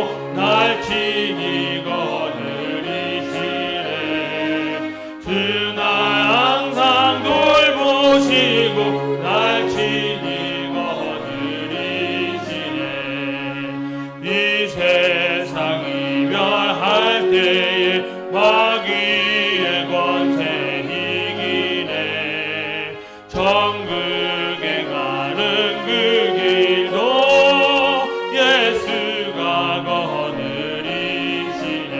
보시고 날 친히 거느리시네. 주 날 항상 돌보시고 날 친히 거느리시네. 이 세상 이별할 때에 마귀의 권세 이기네. 천국에 가는 그 길도 예수가 거느리시네.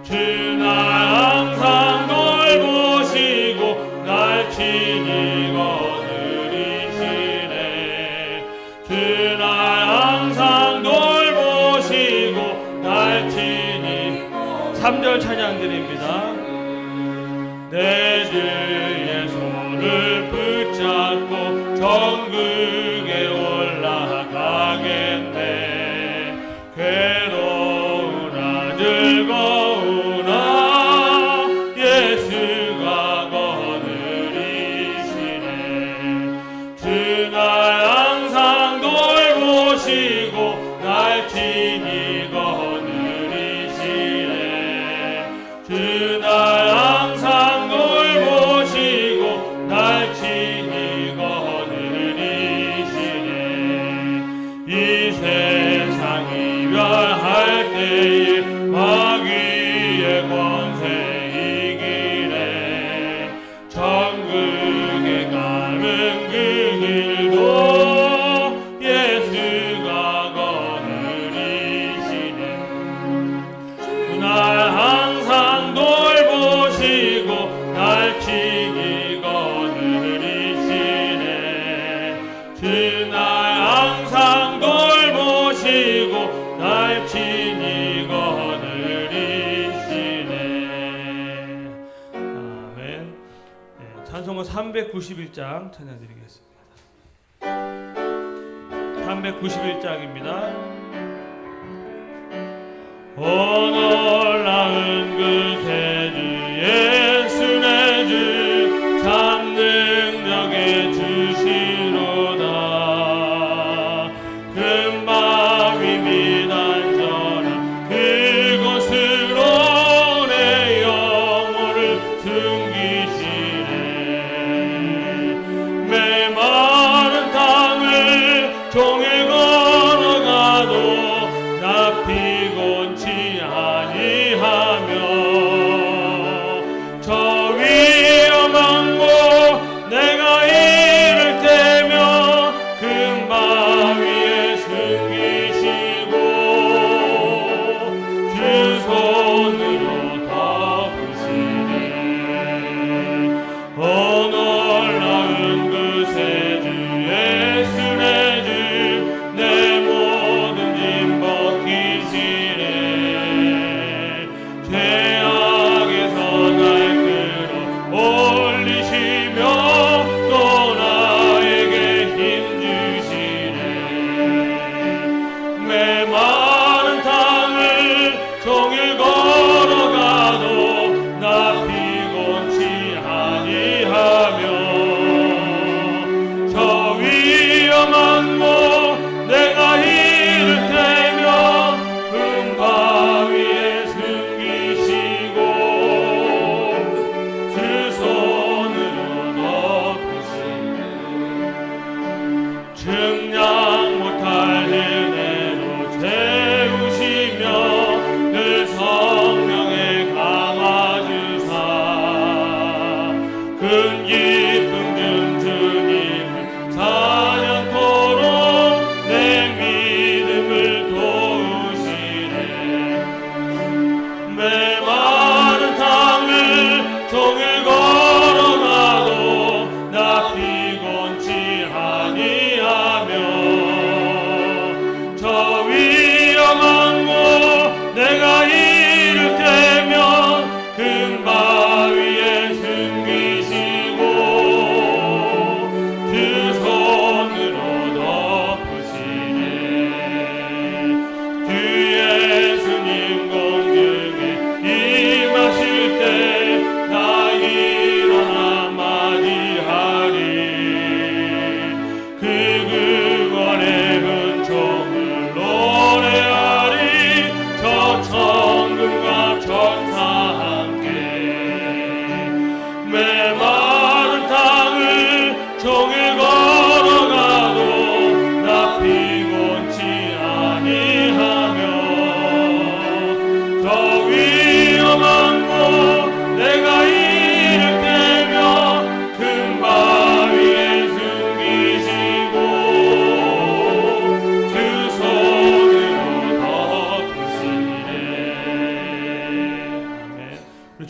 주 날 항상 돌보시고 날 친히 거느리시네. 주 날 항상 돌보시고 날 친히. 3절 찬양 드립니다. 내 주의 손을 붙잡고 천국에 올라가겠네. 괴로우나 즐거우나 예수가 거느리시네. 주 날 항상 돌보시고 날 친히 거느리시네. 주 날 항상 돌보시고 날 친히 거느리시네. 이 세상 이별할 때에 마귀의 권세 이기네. 천국에 가는 그 길도 예수가 거느리시네. 날 항상 돌보시고 날 친히 거느리시네. 주 날 항상 돌보시고 날 친히 거느리시네. 아멘. 네, 찬송가 391장 찬양드리겠습니다. 391장입니다. 오늘 낳은 그 세주 예수 내 주 참 능력의 주시로다. 금방 이미 단전한 그곳으로 내 영혼을 숨기시네. 메마른 땅을 종일 걸어가도 나 피곤치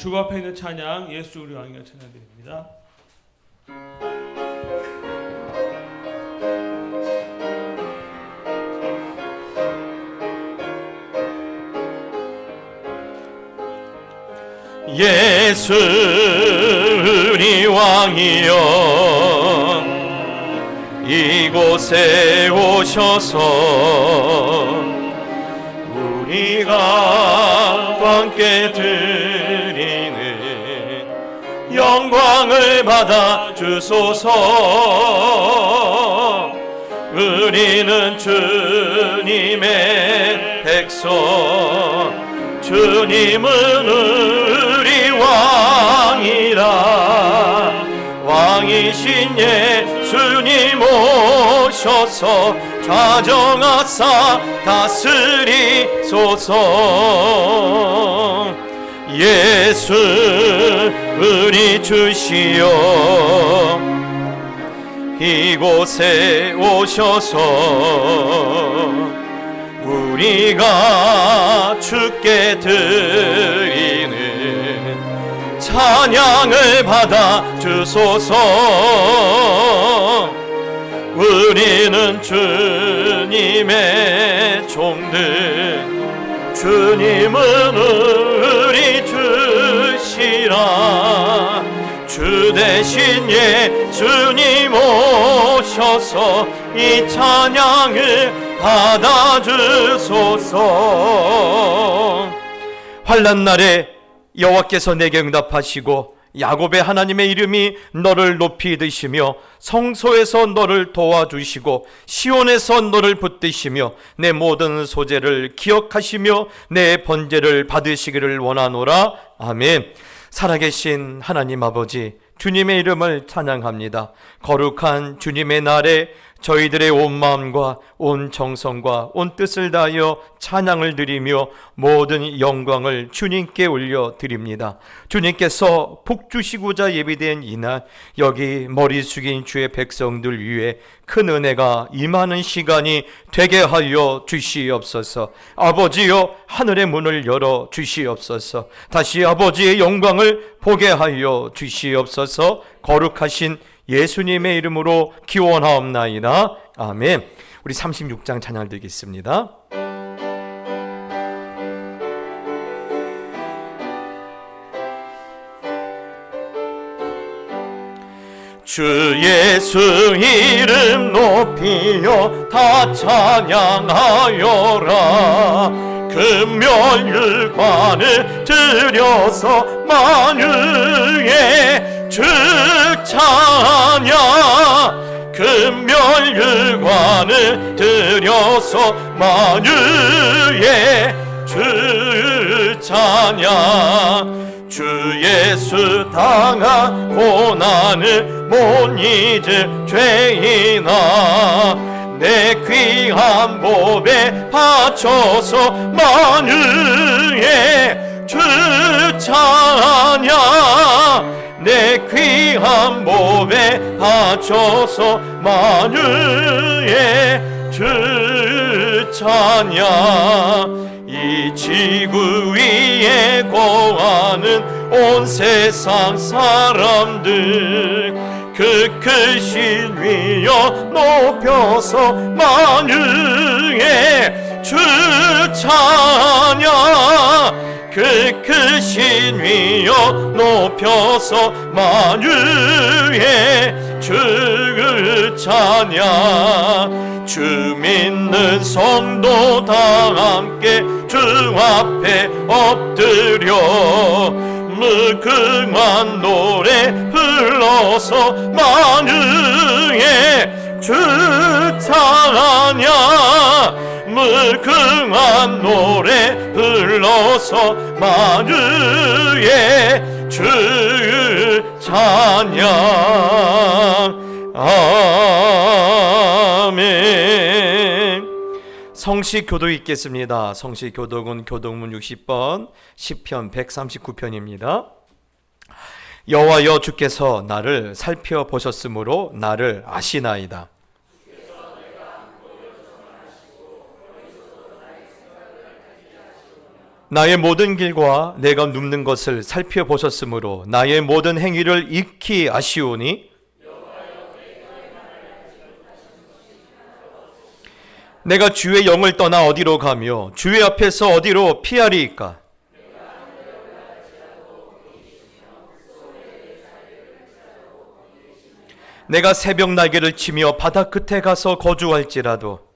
주 앞에 있는 찬양 예수 우리 왕이여 찬양드립니다. 예수 우리 왕이여 이곳에 오셔서 우리가 함께 드리는 영광을 받아 주소서. 우리는 주님의 백성, 주님은 우리 왕이라. 왕이신 예수님 오셔서 좌정하사 다스리소서. 예수 우리 주시여 이곳에 오셔서 우리가 주께 드리는 찬양을 받아 주소서. 우리는 주님의 종들, 주님은 우리 주시라. 주 대신 예수님 오셔서 이 찬양을 받아주소서. 환난 날에 여호와께서 내게 응답하시고 야곱의 하나님의 이름이 너를 높이 드시며 성소에서 너를 도와주시고 시온에서 너를 붙드시며 내 모든 소재를 기억하시며 내 번제를 받으시기를 원하노라. 아멘. 살아계신 하나님 아버지, 주님의 이름을 찬양합니다. 거룩한 주님의 날에 저희들의 온 마음과 온 정성과 온 뜻을 다하여 찬양을 드리며 모든 영광을 주님께 올려드립니다. 주님께서 복 주시고자 예비된 이날, 여기 머리 숙인 주의 백성들 위해 큰 은혜가 임하는 시간이 되게 하여 주시옵소서. 아버지여, 하늘의 문을 열어 주시옵소서. 다시 아버지의 영광을 보게 하여 주시옵소서. 거룩하신 예수님의 이름으로 기원하옵나이다. 아멘. 우리 36장 찬양을 드리겠습니다. 주 예수 이름 높이여 다 찬양하여라. 금멸관을 들여서 만유의 주 찬양. 금멸관을 들여서 만유의 주 찬양. 주 예수 당한 고난을 못 잊을 죄인아, 내 귀한 몸에 바쳐서 만유의 주 찬양. 내 귀한 몸에 바쳐서 만유의 주 찬양. 이 지구 위에 거하는 온 세상 사람들, 그 크신 위여 높여서 만유의 주 찬양. 그 크신 위여 높여서 만유의 주 찬양. 주 믿는 성도 다 함께 주 앞에 엎드려 무궁한 노래 불러서 만유의 주 찬양. 무궁한 노래 불러서 만유의 주 찬양. 아멘. 성시 교독 읽겠습니다. 성시 교독은 교독문 60번, 시편 139편입니다. 여호와여, 주께서 나를 살펴보셨으므로 나를 아시나이다. 나의 모든 길과 내가 눕는 것을 살펴보셨으므로 나의 모든 행위를 익히 아시오니 내가 주의 영을 떠나 어디로 가며 주의 앞에서 어디로 피하리이까? 내가 새벽 날개를 치며 바다 끝에 가서 거주할지라도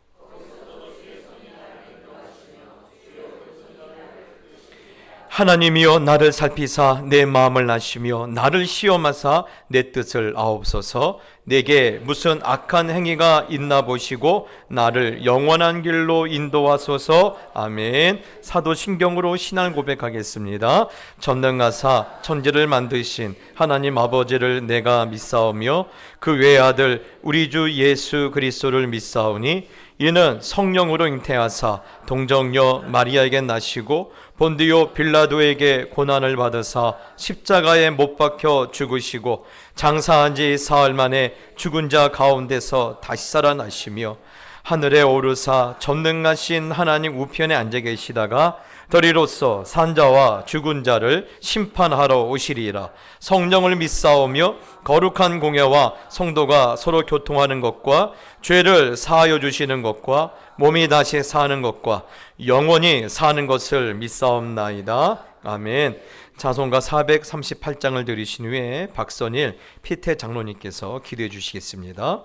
하나님이여 나를 살피사 내 마음을 아시며 나를 시험하사 내 뜻을 아옵소서. 내게 무슨 악한 행위가 있나 보시고 나를 영원한 길로 인도하소서. 아멘. 사도신경으로 신앙 고백하겠습니다. 전능하사 천지를 만드신 하나님 아버지를 내가 믿사오며 그 외아들 우리 주 예수 그리스도를 믿사오니 이는 성령으로 잉태하사 동정녀 마리아에게 나시고 본디오 빌라도에게 고난을 받으사 십자가에 못 박혀 죽으시고 장사한 지 사흘 만에 죽은 자 가운데서 다시 살아나시며 하늘에 오르사 전능하신 하나님 우편에 앉아 계시다가 더리로서 산자와 죽은 자를 심판하러 오시리라. 성령을 믿사오며 거룩한 공예와 성도가 서로 교통하는 것과 죄를 사하여 주시는 것과 몸이 다시 사는 것과 영원히 사는 것을 믿사옵나이다. 아멘. 자송가 438장을 들으신 후에 박선일 피태 장로님께서 기도해 주시겠습니다.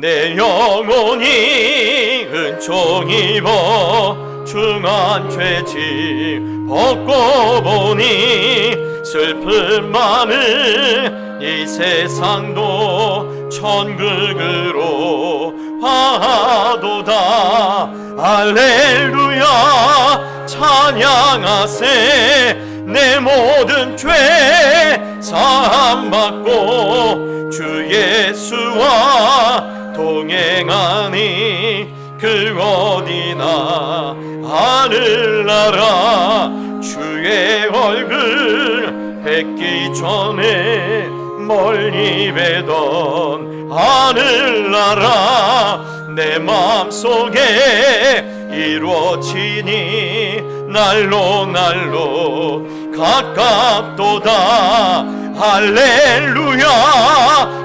내 영혼이 은총 입어 중한 죄짐 벗고 보니 슬픈 마음은 이 세상도 천국으로 화도다. 할렐루야 찬양하세. 내 모든 죄 사함받고 주 예수와 동행하니 그 어디나 하늘나라 주의 얼굴 뵙기 전에 멀리 뵈던 하늘나라 내 마음속에 이루어지니 날로 가깝도다. 할렐루야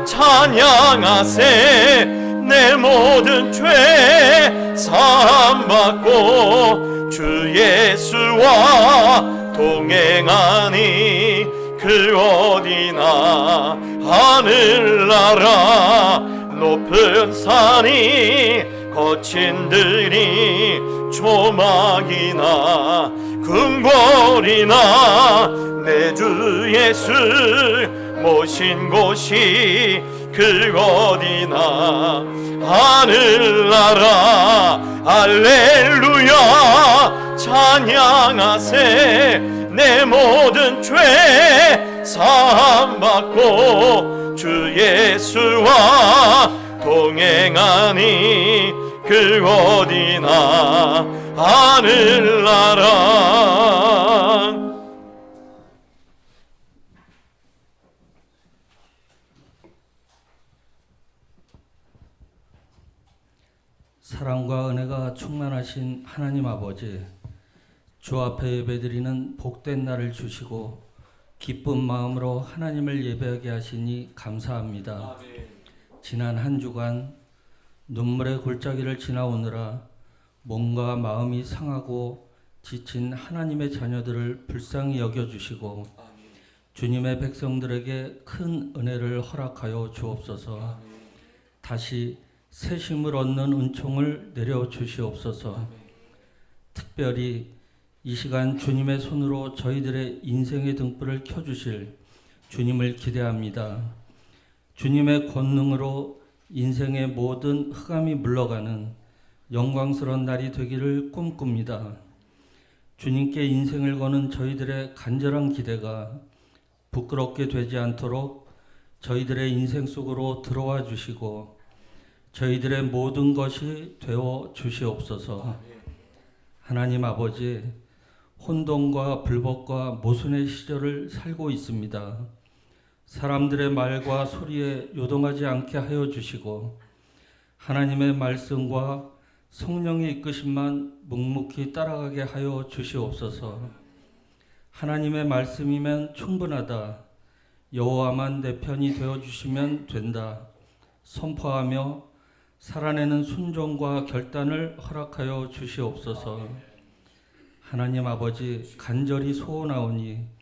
찬양하세. 내 모든 죄 사함받고 주 예수와 동행하니 그 어디나 하늘나라 높은 산이 거친 들이 조막이나 궁궐이나 내 주 예수 모신 곳이 그 어디나 하늘나라 할렐루야 찬양하세. 내 모든 죄 사함받고 주 예수와 동행하니 그 어디나 하늘나라. 사랑과 은혜가 충만하신 하나님 아버지, 주 앞에 예배드리는 복된 날을 주시고 기쁜 마음으로 하나님을 예배하게 하시니 감사합니다. 지난 한 주간 눈물의 골짜기를 지나오느라 몸과 마음이 상하고 지친 하나님의 자녀들을 불쌍히 여겨주시고 주님의 백성들에게 큰 은혜를 허락하여 주옵소서. 다시 새 힘을 얻는 은총을 내려주시옵소서. 특별히 이 시간 주님의 손으로 저희들의 인생의 등불을 켜주실 주님을 기대합니다. 주님의 권능으로 인생의 모든 흑암이 물러가는 영광스러운 날이 되기를 꿈꿉니다. 주님께 인생을 거는 저희들의 간절한 기대가 부끄럽게 되지 않도록 저희들의 인생 속으로 들어와 주시고 저희들의 모든 것이 되어 주시옵소서. 하나님 아버지, 혼돈과 불법과 모순의 시절을 살고 있습니다. 사람들의 말과 소리에 요동하지 않게 하여 주시고 하나님의 말씀과 성령의 이끄심만 묵묵히 따라가게 하여 주시옵소서. 하나님의 말씀이면 충분하다. 여호와만 내 편이 되어 주시면 된다. 선포하며 살아내는 순종과 결단을 허락하여 주시옵소서. 하나님 아버지, 간절히 소원하오니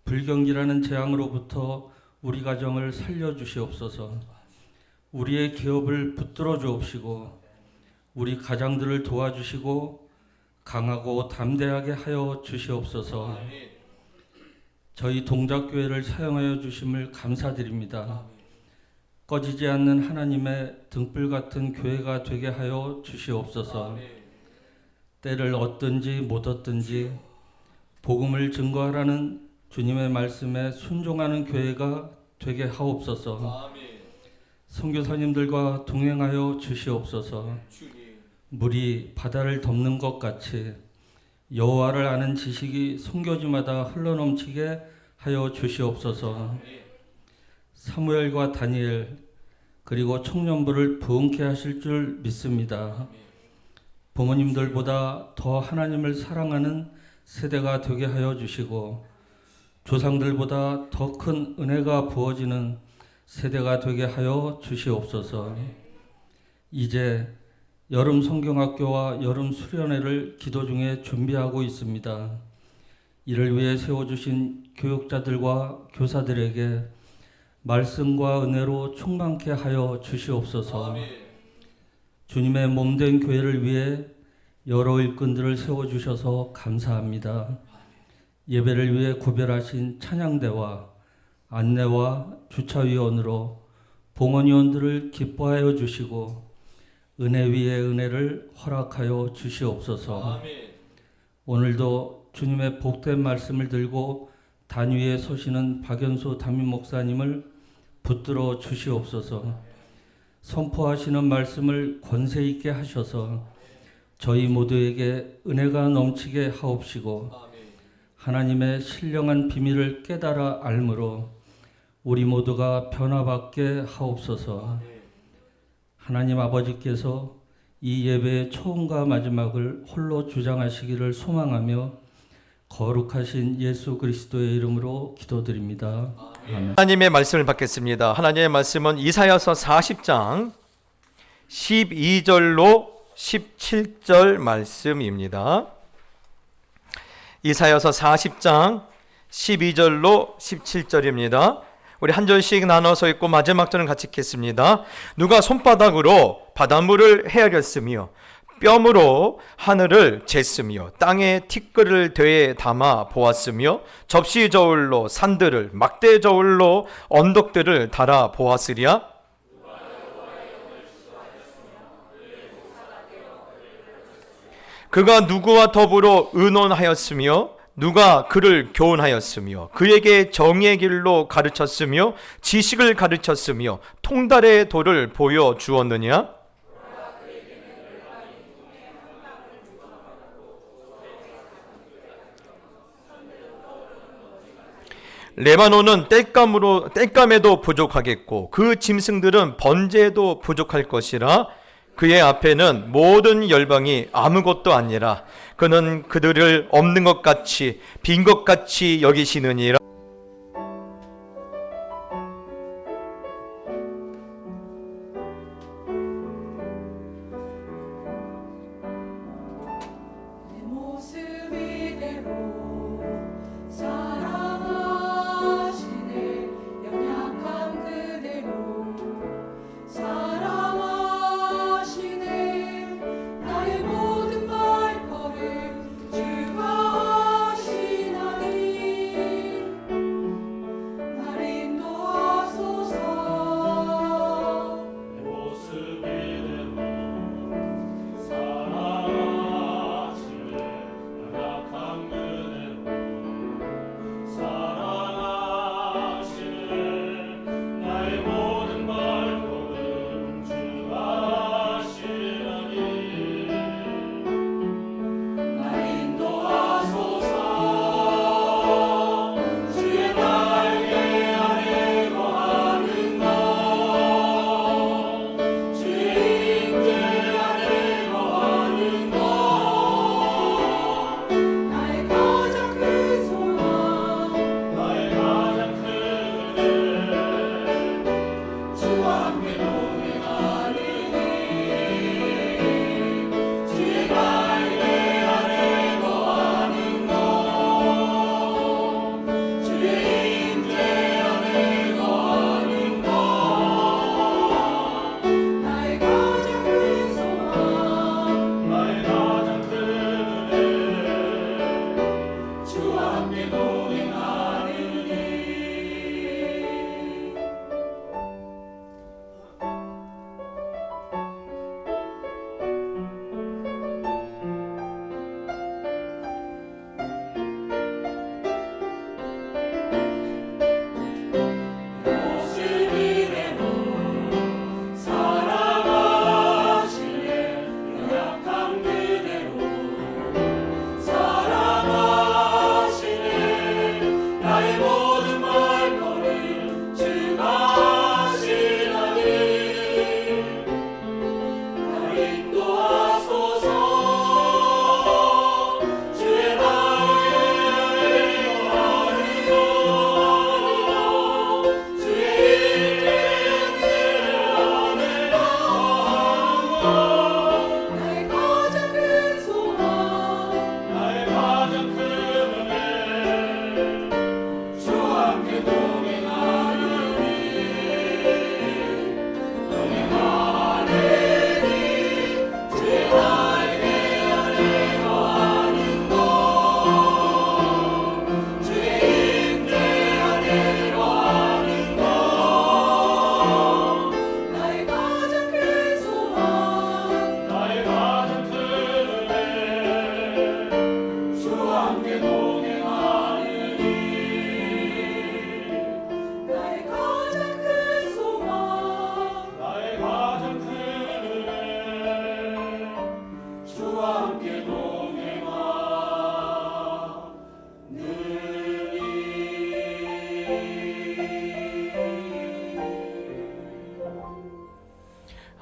불경기라는 재앙으로부터 우리 가정을 살려주시옵소서. 우리의 기업을 붙들어 주옵시고 우리 가장들을 도와주시고 강하고 담대하게 하여 주시옵소서. 저희 동작교회를 사용하여 주심을 감사드립니다. 꺼지지 않는 하나님의 등불 같은 교회가 되게 하여 주시옵소서. 때를 얻든지 못 얻든지 복음을 증거하라는 주님의 말씀에 순종하는 교회가 되게 하옵소서. 선교사님들과 동행하여 주시옵소서. 물이 바다를 덮는 것 같이 여호와를 아는 지식이 선교지마다 흘러넘치게 하여 주시옵소서. 사무엘과 다니엘 그리고 청년부를 부흥케 하실 줄 믿습니다. 부모님들보다 더 하나님을 사랑하는 세대가 되게 하여 주시고 조상들보다 더 큰 은혜가 부어지는 세대가 되게 하여 주시옵소서. 이제 여름 성경학교와 여름 수련회를 기도 중에 준비하고 있습니다. 이를 위해 세워주신 교육자들과 교사들에게 말씀과 은혜로 충만케 하여 주시옵소서. 주님의 몸된 교회를 위해 여러 일꾼들을 세워주셔서 감사합니다. 예배를 위해 구별하신 찬양대와 안내와 주차위원으로 봉헌위원들을 기뻐하여 주시고 은혜 위에 은혜를 허락하여 주시옵소서. 오늘도 주님의 복된 말씀을 들고 단위에 서시는 박연소 담임 목사님을 붙들어 주시옵소서. 선포하시는 말씀을 권세 있게 하셔서 저희 모두에게 은혜가 넘치게 하옵시고 하나님의 신령한 비밀을 깨달아 알므로 우리 모두가 변화받게 하옵소서. 하나님 아버지께서 이 예배의 처음과 마지막을 홀로 주장하시기를 소망하며 거룩하신 예수 그리스도의 이름으로 기도드립니다. 아멘. 하나님의 말씀을 받겠습니다. 하나님의 말씀은 이사야서 40장 12절로 17절 말씀입니다. 이사야서 40장 12절로 17절입니다. 우리 한 절씩 나눠서 읽고 마지막 절은 같이 읽겠습니다. 누가 손바닥으로 바닷물을 헤아렸으며 뼘으로 하늘을 쟀으며 땅에 티끌을 되에 담아 보았으며 접시 저울로 산들을 막대 저울로 언덕들을 달아 보았으랴. 그가 누구와 더불어 의논하였으며 누가 그를 교훈하였으며 그에게 정의의 길로 가르쳤으며 지식을 가르쳤으며 통달의 도를 보여주었느냐? 레바논은 땔감에도 부족하겠고 그 짐승들은 번제에도 부족할 것이라. 그의 앞에는 모든 열방이 아무것도 아니라 그는 그들을 없는 것 같이 빈 것 같이 여기시느니라.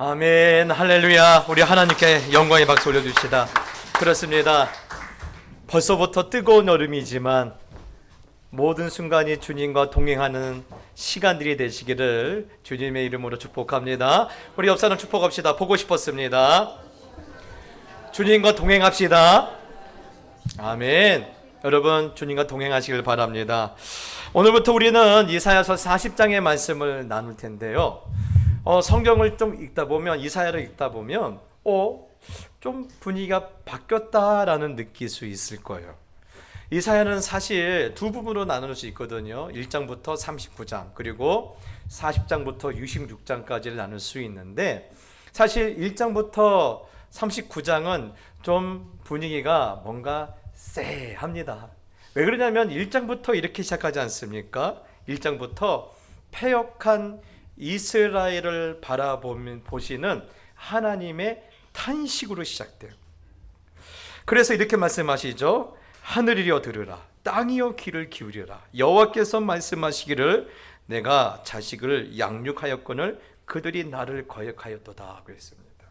아멘, 할렐루야. 우리 하나님께 영광의 박수 올려주시다. 그렇습니다. 벌써부터 뜨거운 여름이지만 모든 순간이 주님과 동행하는 시간들이 되시기를 주님의 이름으로 축복합니다. 우리 옆 사람 축복합시다. 보고 싶었습니다. 주님과 동행합시다. 아멘. 여러분, 주님과 동행하시길 바랍니다. 오늘부터 우리는 이사야서 40장의 말씀을 나눌 텐데요. 성경을 좀 읽다 보면, 이사야를 읽다 보면 좀 분위기가 바뀌었다라는 느낄 수 있을 거예요. 이사야는 사실 두 부분으로 나눌 수 있거든요. 1장부터 39장, 그리고 40장부터 66장까지를 나눌 수 있는데, 사실 1장부터 39장은 좀 분위기가 뭔가 쎄합니다. 왜 그러냐면 1장부터 이렇게 시작하지 않습니까? 1장부터 패역한 이스라엘을 보시는 하나님의 탄식으로 시작돼요. 그래서 이렇게 말씀하시죠. 하늘이여 들으라, 땅이여 귀를 기울여라. 여호와께서 말씀하시기를 내가 자식을 양육하였거늘 그들이 나를 거역하였도다 그랬습니다.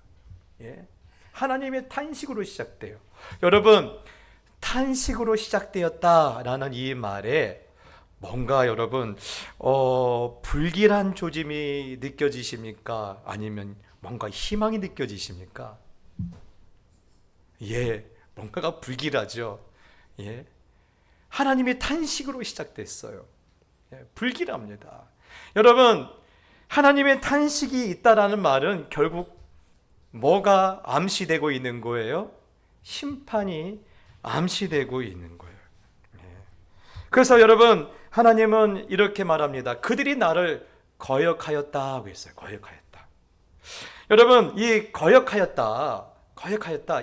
예. 하나님의 탄식으로 시작돼요. 여러분, 탄식으로 시작되었다라는 이 말에 뭔가 여러분 불길한 조짐이 느껴지십니까? 아니면 뭔가 희망이 느껴지십니까? 예, 뭔가가 불길하죠. 예, 하나님의 탄식으로 시작됐어요. 예, 불길합니다. 여러분, 하나님의 탄식이 있다라는 말은 결국 뭐가 암시되고 있는 거예요? 심판이 암시되고 있는 거예요. 예. 그래서 여러분, 하나님은 이렇게 말합니다. 그들이 나를 거역하였다고 했어요. 거역하였다. 여러분, 이 거역하였다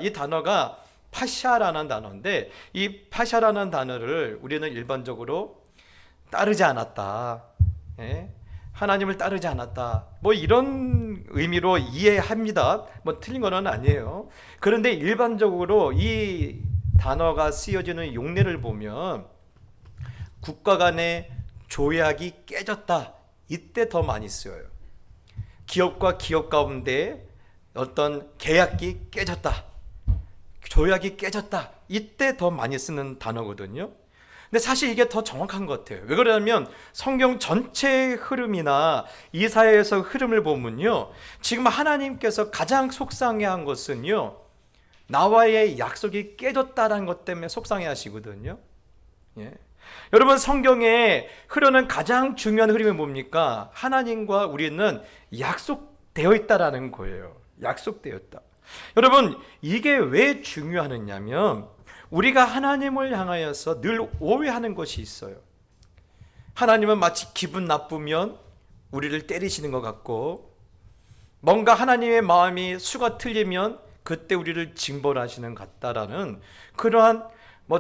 이 단어가 파샤라는 단어인데, 이 파샤라는 단어를 우리는 일반적으로 따르지 않았다, 예? 하나님을 따르지 않았다, 뭐 이런 의미로 이해합니다. 뭐 틀린 건 아니에요. 그런데 일반적으로 이 단어가 쓰여지는 용례를 보면 국가 간의 조약이 깨졌다, 이때 더 많이 쓰여요. 기업과 기업 가운데 어떤 계약이 깨졌다, 조약이 깨졌다, 이때 더 많이 쓰는 단어거든요. 근데 사실 이게 더 정확한 것 같아요. 왜 그러냐면 성경 전체의 흐름이나 이사야에서 흐름을 보면요, 지금 하나님께서 가장 속상해한 것은요, 나와의 약속이 깨졌다는 것 때문에 속상해하시거든요. 예. 여러분, 성경에 흐르는 가장 중요한 흐름이 뭡니까? 하나님과 우리는 약속되어 있다라는 거예요. 약속되었다. 여러분, 이게 왜 중요하느냐면 우리가 하나님을 향하여서 늘 오해하는 것이 있어요. 하나님은 마치 기분 나쁘면 우리를 때리시는 것 같고, 뭔가 하나님의 마음이 수가 틀리면 그때 우리를 징벌하시는 것 같다라는 그러한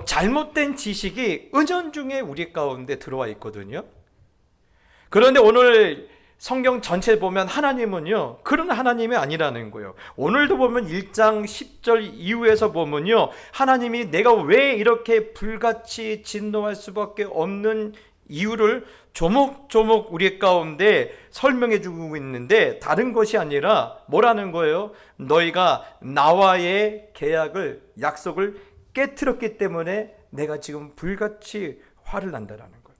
잘못된 지식이 은연중에 우리 가운데 들어와 있거든요. 그런데 오늘 성경 전체 보면 하나님은요, 그런 하나님이 아니라는 거예요. 오늘도 보면 1장 10절 이후에서 보면요, 하나님이 내가 왜 이렇게 불같이 진노할 수밖에 없는 이유를 조목조목 우리 가운데 설명해 주고 있는데, 다른 것이 아니라 뭐라는 거예요? 너희가 나와의 계약을, 약속을 깨트렸기 때문에 내가 지금 불같이 화를 난다라는 거예요.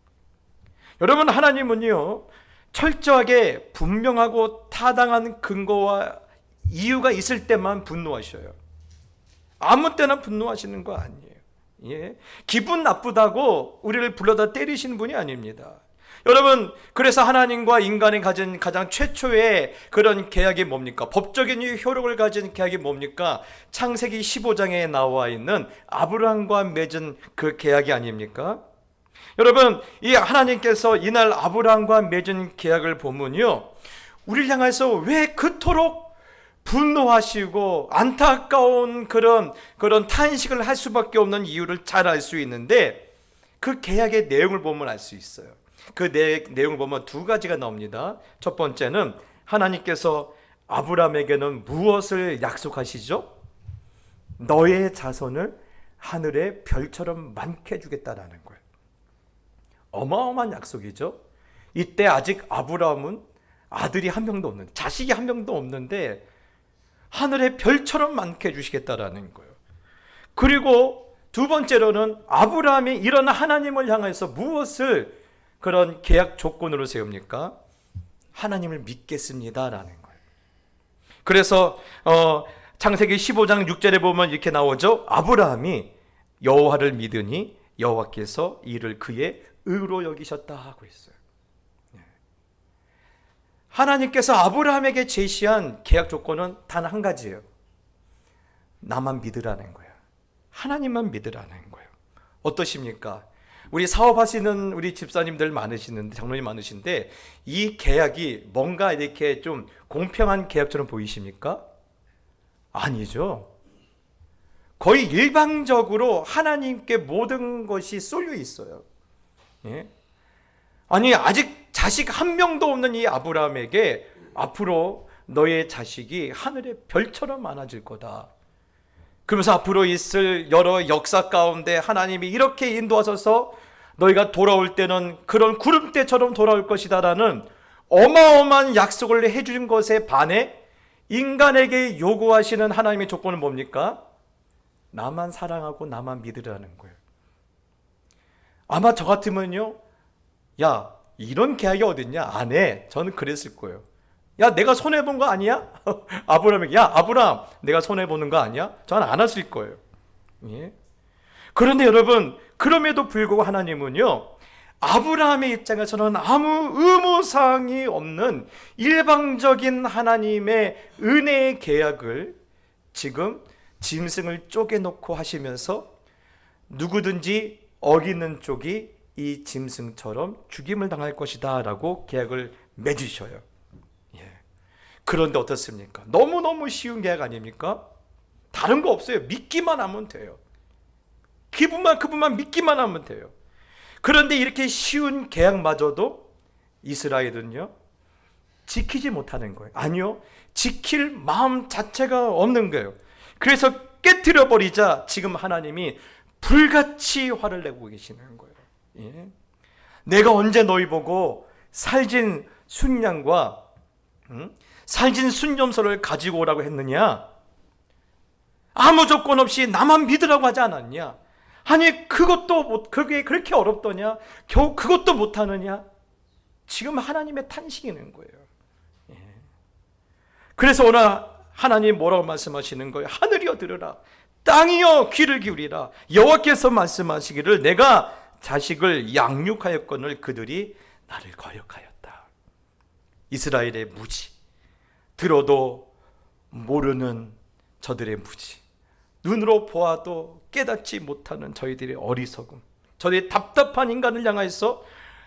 여러분, 하나님은요, 철저하게 분명하고 타당한 근거와 이유가 있을 때만 분노하셔요. 아무 때나 분노하시는 거 아니에요. 예. 기분 나쁘다고 우리를 불러다 때리시는 분이 아닙니다. 여러분, 그래서 하나님과 인간이 가진 가장 최초의 그런 계약이 뭡니까? 법적인 효력을 가진 계약이 뭡니까? 창세기 15장에 나와 있는 아브라함과 맺은 그 계약이 아닙니까? 여러분, 이 하나님께서 이날 아브라함과 맺은 계약을 보면요, 우리를 향해서 왜 그토록 분노하시고 안타까운 그런 탄식을 할 수밖에 없는 이유를 잘 알 수 있는데, 그 계약의 내용을 보면 알 수 있어요. 그 내용을 보면 두 가지가 나옵니다. 첫 번째는 하나님께서 아브라함에게는 무엇을 약속하시죠? 너의 자손을 하늘의 별처럼 많게 해주겠다라는 거예요. 어마어마한 약속이죠. 이때 아직 아브라함은 아들이 한 명도 없는데, 자식이 한 명도 없는데 하늘의 별처럼 많게 해주시겠다라는 거예요. 그리고 두 번째로는 아브라함이 이런 하나님을 향해서 무엇을 그런 계약 조건으로 세웁니까? 하나님을 믿겠습니다라는 거예요. 그래서 창세기 15장 6절에 보면 이렇게 나오죠. 아브라함이 여호와를 믿으니 여호와께서 이를 그의 의로 여기셨다 하고 있어요. 하나님께서 아브라함에게 제시한 계약 조건은 단 한 가지예요. 나만 믿으라는 거예요. 하나님만 믿으라는 거예요. 어떠십니까? 우리 사업하시는 우리 집사님들 많으시는데, 장로님 많으신데, 이 계약이 뭔가 이렇게 좀 공평한 계약처럼 보이십니까? 아니죠. 거의 일방적으로 하나님께 모든 것이 쏠려 있어요. 예? 아니, 아직 자식 한 명도 없는 이 아브라함에게 앞으로 너의 자식이 하늘의 별처럼 많아질 거다. 그러면서 앞으로 있을 여러 역사 가운데 하나님이 이렇게 인도하셔서 너희가 돌아올 때는 그런 구름대처럼 돌아올 것이다라는 어마어마한 약속을 해준 것에 반해 인간에게 요구하시는 하나님의 조건은 뭡니까? 나만 사랑하고 나만 믿으라는 거예요. 아마 저 같으면요, 야, 이런 계약이 어딨냐? 안 해. 저는 그랬을 거예요. 야, 내가 손해본 거 아니야? 아브라함에게, 야, 아브라함, 내가 손해보는 거 아니야? 저는 안 했을 거예요. 예? 그런데 여러분, 그럼에도 불구하고 하나님은요, 아브라함의 입장에서는 아무 의무사항이 없는 일방적인 하나님의 은혜의 계약을 지금 짐승을 쪼개놓고 하시면서 누구든지 어기는 쪽이 이 짐승처럼 죽임을 당할 것이다 라고 계약을 맺으셔요. 예. 그런데 어떻습니까? 너무너무 쉬운 계약 아닙니까? 다른 거 없어요. 믿기만 하면 돼요. 그분만 믿기만 하면 돼요. 그런데 이렇게 쉬운 계약마저도 이스라엘은요, 지키지 못하는 거예요. 아니요, 지킬 마음 자체가 없는 거예요. 그래서 깨뜨려 버리자 지금 하나님이 불같이 화를 내고 계시는 거예요. 예? 내가 언제 너희 보고 살진 순양과 살진 순염소를 가지고 오라고 했느냐? 아무 조건 없이 나만 믿으라고 하지 않았냐? 아니, 그게 그렇게 어렵더냐? 겨우 그것도 못하느냐? 지금 하나님의 탄식이는 거예요. 예. 그래서 오늘 하나님 뭐라고 말씀하시는 거예요? 하늘이여 들으라, 땅이여 귀를 기울이라. 여호와께서 말씀하시기를 내가 자식을 양육하였거늘 그들이 나를 거역하였다. 이스라엘의 무지, 들어도 모르는 저들의 무지, 눈으로 보아도 깨닫지 못하는 저희들의 어리석음, 저희의 답답한 인간을 향해서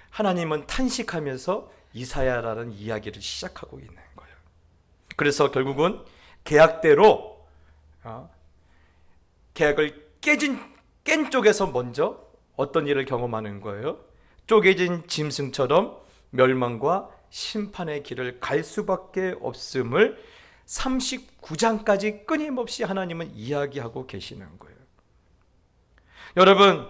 하나님은 탄식하면서 이사야라는 이야기를 시작하고 있는 거예요. 그래서 결국은 계약대로 계약을 깬 쪽에서 먼저 어떤 일을 경험하는 거예요? 쪼개진 짐승처럼 멸망과 심판의 길을 갈 수밖에 없음을 39장까지 끊임없이 하나님은 이야기하고 계시는 거예요. 여러분,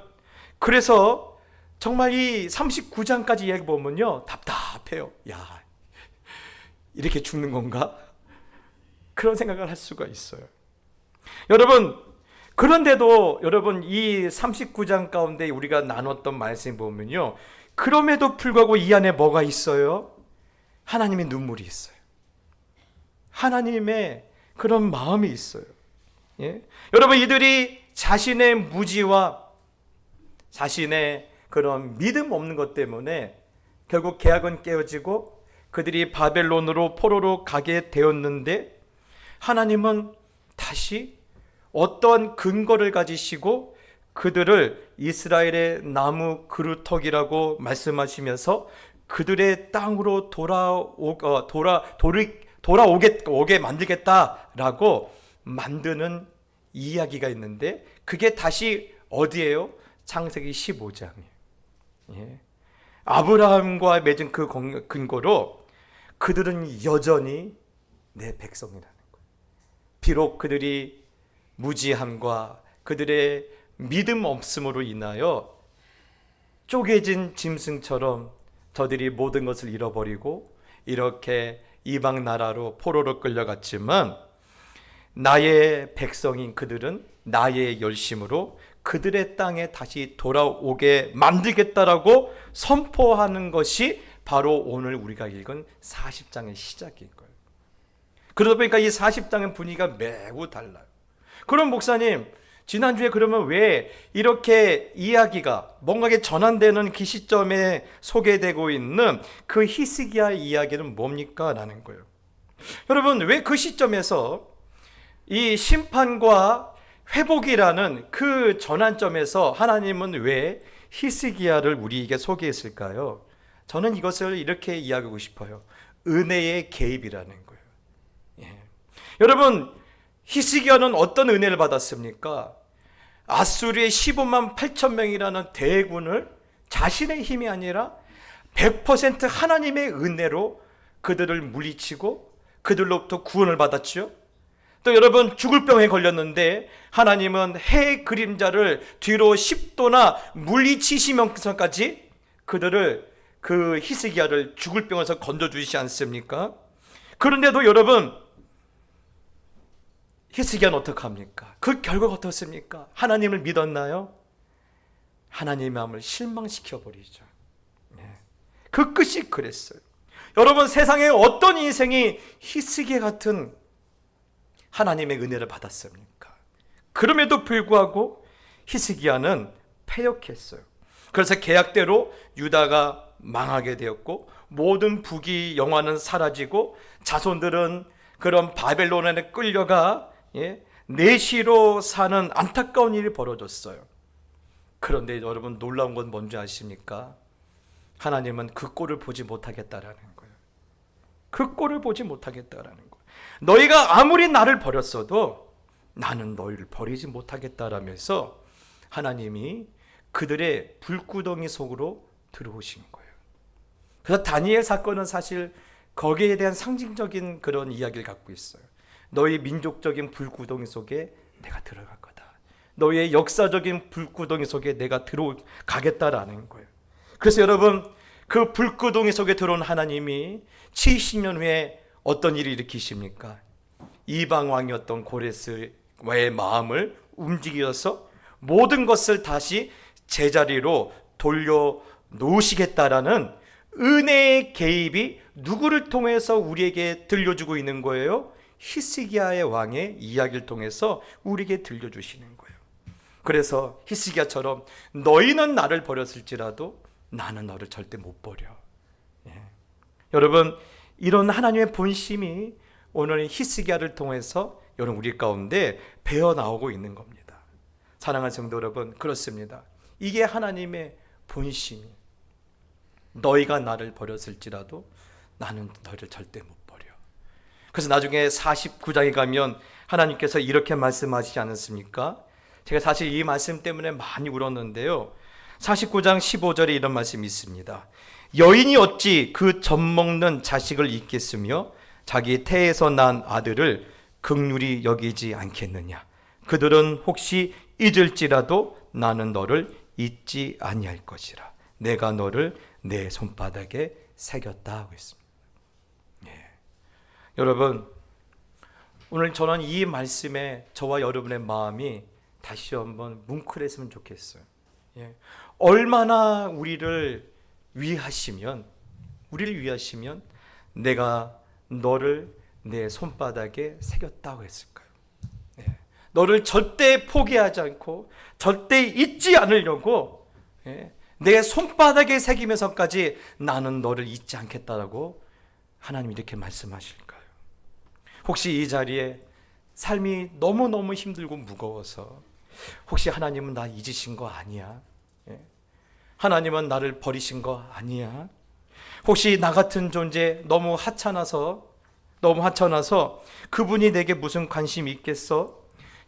그래서 정말 이 39장까지 이야기 보면요, 답답해요. 야, 이렇게 죽는 건가? 그런 생각을 할 수가 있어요. 여러분, 그런데도 여러분 이 39장 가운데 우리가 나눴던 말씀 보면요, 그럼에도 불구하고 이 안에 뭐가 있어요? 하나님의 눈물이 있어요. 하나님의 그런 마음이 있어요. 예? 여러분, 이들이 자신의 무지와 자신의 그런 믿음 없는 것 때문에 결국 계약은 깨어지고 그들이 바벨론으로 포로로 가게 되었는데, 하나님은 다시 어떤 근거를 가지시고 그들을 이스라엘의 나무 그루터기라고 말씀하시면서 그들의 땅으로 돌아오게 만들겠다라고 만드는 이야기가 있는데, 그게 다시 어디예요? 창세기 15장이에요. 예. 아브라함과 맺은 그 근거로 그들은 여전히 내 백성이라는 거예요. 비록 그들이 무지함과 그들의 믿음 없음으로 인하여 쪼개진 짐승처럼 저들이 모든 것을 잃어버리고 이렇게 이방 나라로 포로로 끌려갔지만 나의 백성인 그들은 나의 열심으로 그들의 땅에 다시 돌아오게 만들겠다라고 선포하는 것이 바로 오늘 우리가 읽은 40장의 시작인 거예요. 그러다 보니까 이 40장의 분위기가 매우 달라요. 그럼 목사님, 지난주에 그러면 왜 이렇게 이야기가 뭔가 전환되는 그 시점에 소개되고 있는 그 히스기야의 이야기는 뭡니까? 라는 거예요. 여러분, 왜 그 시점에서 이 심판과 회복이라는 그 전환점에서 하나님은 왜 히스기야를 우리에게 소개했을까요? 저는 이것을 이렇게 이야기하고 싶어요. 은혜의 개입이라는 거예요. 예. 여러분, 히스기야는 어떤 은혜를 받았습니까? 아수르의 15만 8천 명이라는 대군을 자신의 힘이 아니라 100% 하나님의 은혜로 그들을 물리치고 그들로부터 구원을 받았죠. 또 여러분, 죽을 병에 걸렸는데 하나님은 해의 그림자를 뒤로 10도나 물리치시면서까지 그들을, 그 히스기야를 죽을 병에서 건져주시지 않습니까? 그런데도 여러분, 히스기야는 어떡합니까? 그 결과가 어떻습니까? 하나님을 믿었나요? 하나님의 마음을 실망시켜버리죠. 그 끝이 그랬어요. 여러분, 세상에 어떤 인생이 히스기야 같은 하나님의 은혜를 받았습니까? 그럼에도 불구하고 히스기야는 패역했어요. 그래서 계약대로 유다가 망하게 되었고 모든 북이 영화는 사라지고 자손들은 그런 바벨론에 끌려가 내시로 사는 안타까운 일이 벌어졌어요. 그런데 여러분, 놀라운 건 뭔지 아십니까? 하나님은 그 꼴을 보지 못하겠다라는 거예요. 그 꼴을 보지 못하겠다라는 거예요. 너희가 아무리 나를 버렸어도 나는 너희를 버리지 못하겠다라면서 하나님이 그들의 불구덩이 속으로 들어오신 거예요. 그래서 다니엘 사건은 사실 거기에 대한 상징적인 그런 이야기를 갖고 있어요. 너희 민족적인 불구덩이 속에 내가 들어갈 거다. 너희의 역사적인 불구덩이 속에 내가 들어가겠다라는 거예요. 그래서 여러분, 그 불구덩이 속에 들어온 하나님이 70년 후에 어떤 일을 일으키십니까? 이방 왕이었던 고레스의 마음을 움직여서 모든 것을 다시 제자리로 돌려 놓으시겠다라는 은혜의 개입이 누구를 통해서 우리에게 들려주고 있는 거예요? 히스기야의 왕의 이야기를 통해서 우리에게 들려주시는 거예요. 그래서 히스기야처럼 너희는 나를 버렸을지라도 나는 너를 절대 못 버려. 여러분, 이런 하나님의 본심이 오늘 히스기야를 통해서 여러분 우리 가운데 배어 나오고 있는 겁니다. 사랑하는 성도 여러분, 그렇습니다. 이게 하나님의 본심이, 너희가 나를 버렸을지라도 나는 너희를 절대 못 버려. 그래서 나중에 49장에 가면 하나님께서 이렇게 말씀하시지 않았습니까? 제가 사실 이 말씀 때문에 많이 울었는데요. 49장 15절에 이런 말씀이 있습니다. 여인이 어찌 그 젖먹는 자식을 잊겠으며 자기 태에서 난 아들을 긍휼히 여기지 않겠느냐. 그들은 혹시 잊을지라도 나는 너를 잊지 아니할 것이라. 내가 너를 내 손바닥에 새겼다 하고 있습니다. 여러분, 오늘 저는 이 말씀에 저와 여러분의 마음이 다시 한번 뭉클했으면 좋겠어요. 얼마나 우리를 위하시면 내가 너를 내 손바닥에 새겼다고 했을까요? 너를 절대 포기하지 않고 절대 잊지 않으려고 내 손바닥에 새기면서까지 나는 너를 잊지 않겠다라고 하나님이 이렇게 말씀하실까요? 혹시 이 자리에 삶이 너무너무 힘들고 무거워서 혹시 하나님은 나 잊으신 거 아니야? 하나님은 나를 버리신 거 아니야? 혹시 나 같은 존재 너무 하찮아서 그분이 내게 무슨 관심이 있겠어?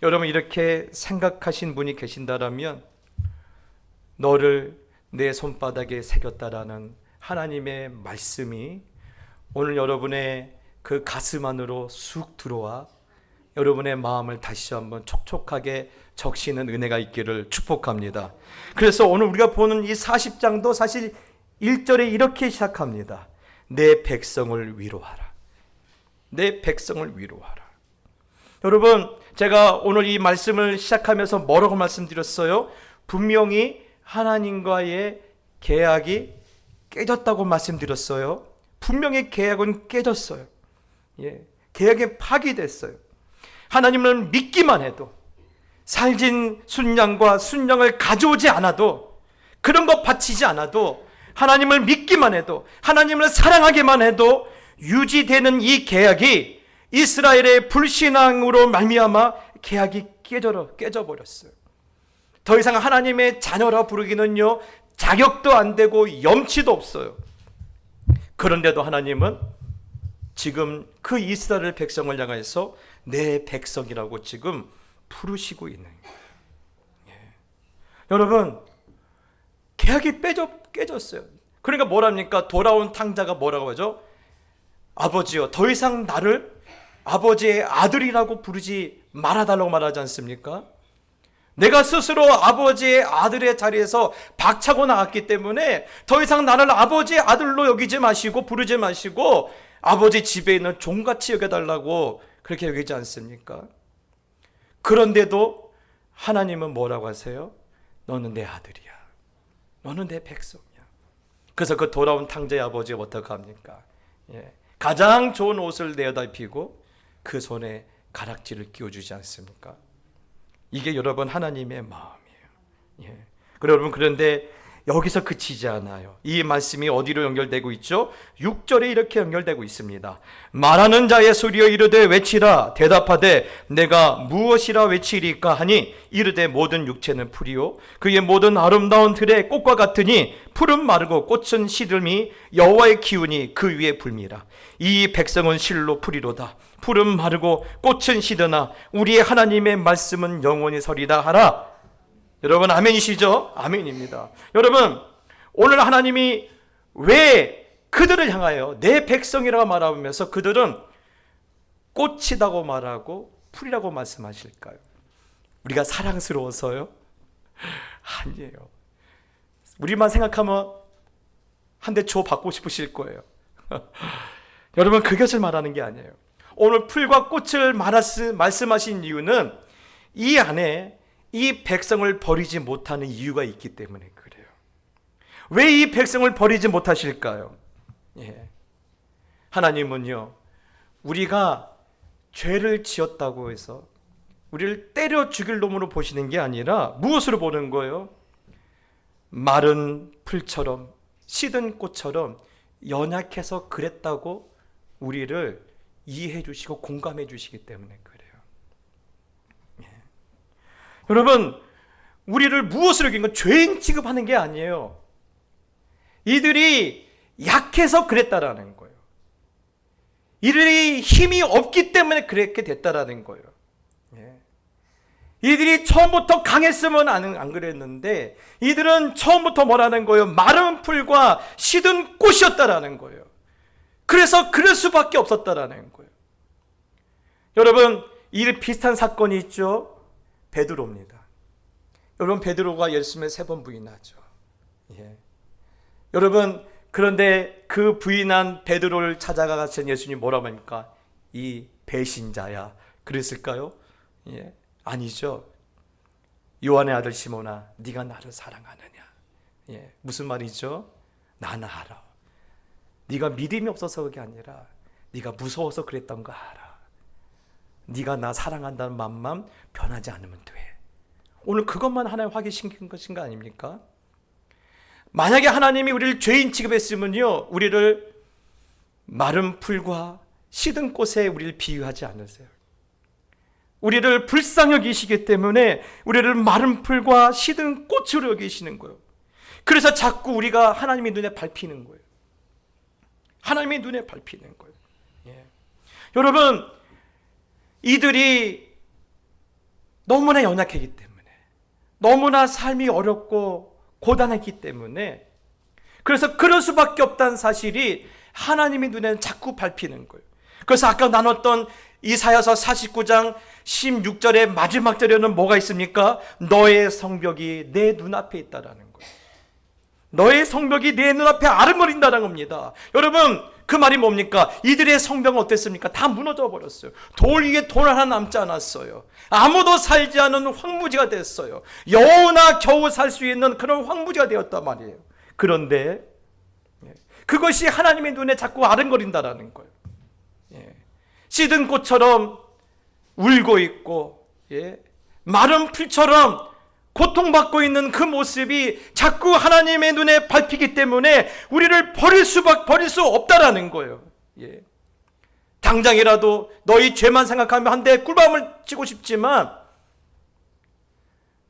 여러분, 이렇게 생각하신 분이 계신다라면 너를 내 손바닥에 새겼다라는 하나님의 말씀이 오늘 여러분의 그 가슴 안으로 쑥 들어와 여러분의 마음을 다시 한번 촉촉하게 적시는 은혜가 있기를 축복합니다. 그래서 오늘 우리가 보는 이 40장도 사실 1절에 이렇게 시작합니다. 내 백성을 위로하라. 내 백성을 위로하라. 여러분, 제가 오늘 이 말씀을 시작하면서 뭐라고 말씀드렸어요? 분명히 하나님과의 계약이 깨졌다고 말씀드렸어요. 분명히 계약은 깨졌어요. 계약이 파기됐어요. 하나님을 믿기만 해도, 살진 순양과 순양을 가져오지 않아도, 그런 거 바치지 않아도, 하나님을 믿기만 해도, 하나님을 사랑하기만 해도 유지되는 이 계약이 이스라엘의 불신앙으로 말미암아 계약이 깨져버렸어요. 더 이상 하나님의 자녀라 부르기는요, 자격도 안 되고 염치도 없어요. 그런데도 하나님은 지금 그 이스라엘 백성을 향해서 내 백성이라고 지금 부르시고 있는 거예요. 여러분, 계약이 깨졌어요. 그러니까 뭐랍니까? 돌아온 탕자가 뭐라고 하죠? 아버지요, 더 이상 나를 아버지의 아들이라고 부르지 말아달라고 말하지 않습니까? 내가 스스로 아버지의 아들의 자리에서 박차고 나갔기 때문에 더 이상 나를 아버지의 아들로 여기지 마시고 부르지 마시고 아버지 집에 있는 종같이 여겨달라고 그렇게 여기지 않습니까? 그런데도 하나님은 뭐라고 하세요? 너는 내 아들이야. 너는 내 백성이야. 그래서 그 돌아온 탕자의 아버지가 어떻게 합니까? 가장 좋은 옷을 내어다 입히고 그 손에 가락지를 끼워주지 않습니까? 이게 여러분 하나님의 마음이에요. 여러분, 그런데 여기서 그치지 않아요. 이 말씀이 어디로 연결되고 있죠? 6절에 이렇게 연결되고 있습니다. 말하는 자의 소리여 이르되 외치라. 대답하되 내가 무엇이라 외치리까 하니 이르되 모든 육체는 풀이요 그의 모든 아름다운 들의 꽃과 같으니 풀은 마르고 꽃은 시들미 여호와의 기운이 그 위에 불미라. 이 백성은 실로 풀이로다. 풀은 마르고 꽃은 시드나 우리의 하나님의 말씀은 영원히 서리다 하라. 여러분, 아멘이시죠? 아멘입니다. 여러분, 오늘 하나님이 왜 그들을 향하여 내 백성이라고 말하면서 그들은 꽃이라고 말하고 풀이라고 말씀하실까요? 우리가 사랑스러워서요? 아니에요. 우리만 생각하면 한 대 줘 받고 싶으실 거예요. 여러분, 그것을 말하는 게 아니에요. 오늘 풀과 꽃을 말씀하신 이유는 이 안에 이 백성을 버리지 못하는 이유가 있기 때문에 그래요. 왜 이 백성을 버리지 못하실까요? 하나님은요, 우리가 죄를 지었다고 해서 우리를 때려 죽일 놈으로 보시는 게 아니라 무엇으로 보는 거예요? 마른 풀처럼 시든 꽃처럼 연약해서 그랬다고 우리를 이해해 주시고 공감해 주시기 때문에 그래요. 여러분, 우리를 무엇으로 여긴 건 죄인 취급하는 게 아니에요. 이들이 약해서 그랬다라는 거예요. 이들이 힘이 없기 때문에 그렇게 됐다라는 거예요. 이들이 처음부터 강했으면 안 그랬는데 이들은 처음부터 뭐라는 거예요? 마른 풀과 시든 꽃이었다라는 거예요. 그래서 그럴 수밖에 없었다라는 거예요. 여러분, 이 비슷한 사건이 있죠. 베드로입니다. 여러분, 베드로가 예수님을 3번 부인하죠. 여러분, 그런데 그 부인한 베드로를 찾아가신 예수님이 뭐라고 합니까? 이 배신자야. 그랬을까요? 아니죠. 요한의 아들 시몬아, 네가 나를 사랑하느냐? 무슨 말이죠? 나는 알아. 네가 믿음이 없어서 그게 아니라 네가 무서워서 그랬던 거 알아. 네가 나 사랑한다는 마음만 변하지 않으면 돼. 오늘 그것만 하나님 확인시킨 것인 거 아닙니까? 만약에 하나님이 우리를 죄인 취급했으면요, 우리를 마른 풀과 시든 꽃에 우리를 비유하지 않으세요. 우리를 불쌍히 여기시기 때문에 우리를 마른 풀과 시든 꽃으로 여기시는 거예요. 그래서 자꾸 우리가 하나님의 눈에 밟히는 거예요. 하나님의 눈에 밟히는 거예요. 여러분, 이들이 너무나 연약했기 때문에, 너무나 삶이 어렵고 고단했기 때문에, 그래서 그럴 수밖에 없다는 사실이 하나님의 눈에는 자꾸 밟히는 거예요. 그래서 아까 나눴던 이사야서 49장 16절의 마지막 절에는 뭐가 있습니까? 너의 성벽이 내 눈앞에 있다라는 거예요. 너의 성벽이 내 눈앞에 아른거린다는 겁니다. 여러분, 그 말이 뭡니까? 이들의 성벽은 어땠습니까? 다 무너져 버렸어요. 돌 위에 돌 하나 남지 않았어요. 아무도 살지 않은 황무지가 됐어요. 여우나 겨우 살 수 있는 그런 황무지가 되었단 말이에요. 그런데 그것이 하나님의 눈에 자꾸 아른거린다라는 거예요. 시든 꽃처럼 울고 있고, 마른 풀처럼 고통받고 있는 그 모습이 자꾸 하나님의 눈에 밟히기 때문에 우리를 버릴 수 없다라는 거예요. 당장이라도 너희 죄만 생각하면 한 대 꿀밤을 치고 싶지만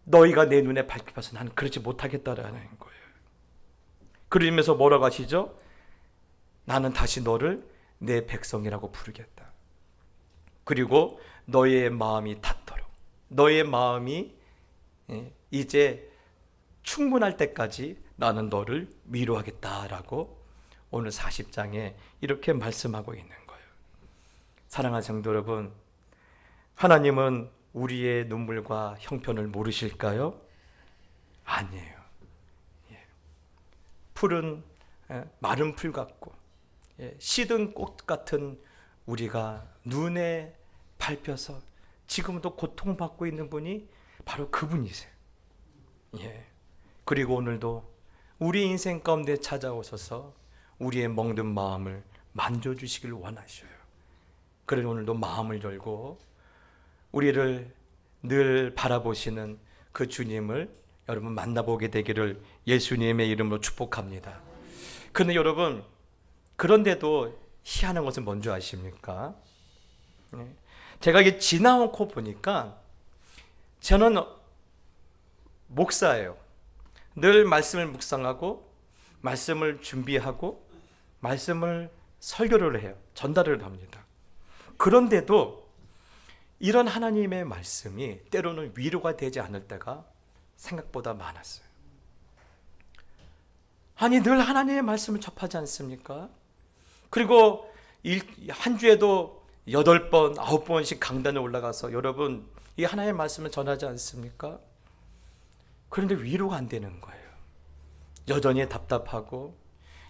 너희가 내 눈에 밟혀서 나는 그렇지 못하겠다라는 거예요. 그러면서 뭐라고 하시죠? 나는 다시 너를 내 백성이라고 부르겠다. 그리고 너의 마음이 닿도록, 너의 마음이 이제 충분할 때까지 나는 너를 위로하겠다라고 오늘 40장에 이렇게 말씀하고 있는 거예요. 사랑하는 성도 여러분, 하나님은 우리의 눈물과 형편을 모르실까요? 아니에요. 풀은 마른 풀 같고 시든 꽃 같은 우리가 눈에 밟혀서 지금도 고통받고 있는 분이 바로 그분이세요. 그리고 오늘도 우리 인생 가운데 찾아오셔서 우리의 멍든 마음을 만져주시길 원하셔요. 그래서 오늘도 마음을 열고 우리를 늘 바라보시는 그 주님을 여러분 만나보게 되기를 예수님의 이름으로 축복합니다. 그런데 여러분, 그런데도 희한한 것은 뭔지 아십니까? 제가 이게 지나놓고 보니까 저는 목사예요. 늘 말씀을 묵상하고 말씀을 준비하고 말씀을 설교를 해요. 전달을 합니다. 그런데도 이런 하나님의 말씀이 때로는 위로가 되지 않을 때가 생각보다 많았어요. 아니, 늘 하나님의 말씀을 접하지 않습니까? 그리고 한 주에도 8번, 9번씩 강단에 올라가서 여러분 이 하나님의 말씀을 전하지 않습니까? 그런데 위로가 안 되는 거예요. 여전히 답답하고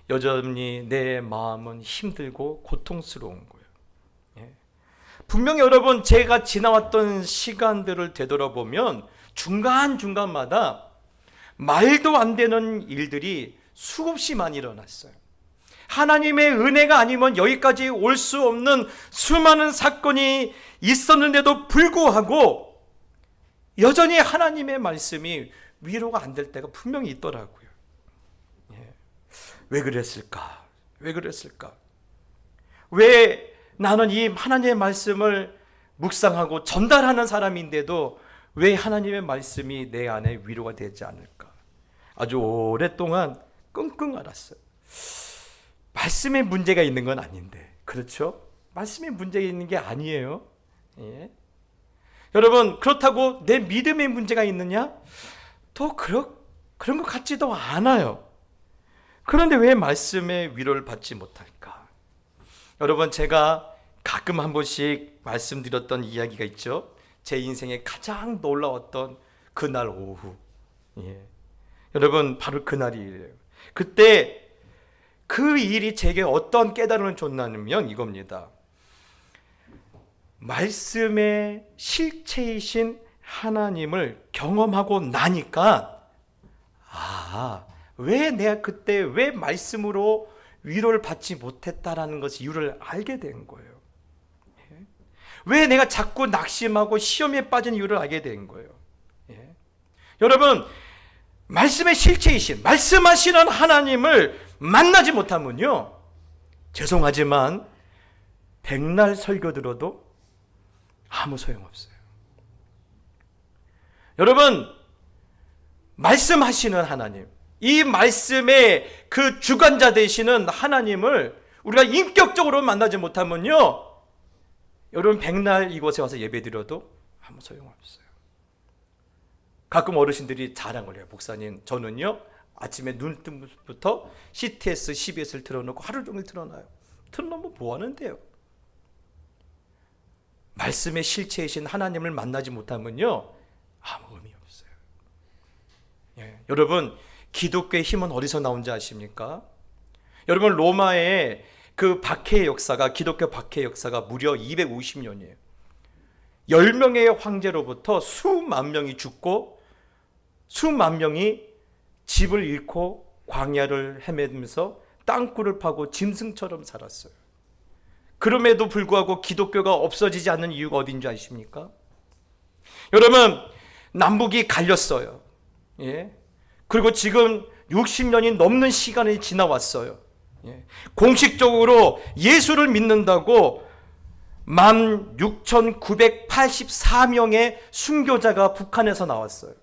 여전히 내 마음은 힘들고 고통스러운 거예요. 분명히 여러분, 제가 지나왔던 시간들을 되돌아보면 중간중간마다 말도 안 되는 일들이 수없이 많이 일어났어요. 하나님의 은혜가 아니면 여기까지 올 수 없는 수많은 사건이 있었는데도 불구하고 여전히 하나님의 말씀이 위로가 안 될 때가 분명히 있더라고요. 왜 그랬을까? 왜 그랬을까? 왜 나는 이 하나님의 말씀을 묵상하고 전달하는 사람인데도 왜 하나님의 말씀이 내 안에 위로가 되지 않을까? 아주 오랫동안 끙끙 앓았어요. 말씀에 문제가 있는 건 아닌데, 그렇죠? 말씀에 문제가 있는 게 아니에요. 여러분, 그렇다고 내 믿음에 문제가 있느냐? 또 그런 것 같지도 않아요. 그런데 왜 말씀의 위로를 받지 못할까? 여러분, 제가 가끔 한 번씩 말씀드렸던 이야기가 있죠. 제 인생에 가장 놀라웠던 그날 오후. 여러분, 바로 그날이에요. 그때 그 일이 제게 어떤 깨달음을 줬냐면 이겁니다. 말씀의 실체이신 하나님을 경험하고 나니까 왜 내가 그때 왜 말씀으로 위로를 받지 못했다라는 것을 이유를 알게 된 거예요. 왜 내가 자꾸 낙심하고 시험에 빠진 이유를 알게 된 거예요. 여러분, 말씀의 실체이신 말씀하시는 하나님을 만나지 못하면요, 죄송하지만 백날 설교 들어도 아무 소용없어요. 여러분, 말씀하시는 하나님, 이 말씀의 그 주관자 되시는 하나님을 우리가 인격적으로 만나지 못하면요, 여러분 백날 이곳에 와서 예배드려도 아무 소용없어요. 가끔 어르신들이 자랑을 해요. 목사님, 저는요 아침에 눈 뜨부터 CTS, CBS를 틀어놓고 하루 종일 틀어놔요. 틀어놓으면 뭐 하는데요? 말씀의 실체이신 하나님을 만나지 못하면요 아무 의미 없어요. 여러분, 기독교의 힘은 어디서 나온지 아십니까? 여러분, 로마의 그 박해의 역사가, 기독교 박해의 역사가 무려 250년이에요. 10명의 황제로부터 수만 명이 죽고 수만 명이 집을 잃고 광야를 헤매면서 땅굴을 파고 짐승처럼 살았어요. 그럼에도 불구하고 기독교가 없어지지 않는 이유가 어딘지 아십니까? 여러분, 남북이 갈렸어요. 예. 그리고 지금 60년이 넘는 시간이 지나왔어요. 예. 공식적으로 예수를 믿는다고 16,984명의 순교자가 북한에서 나왔어요.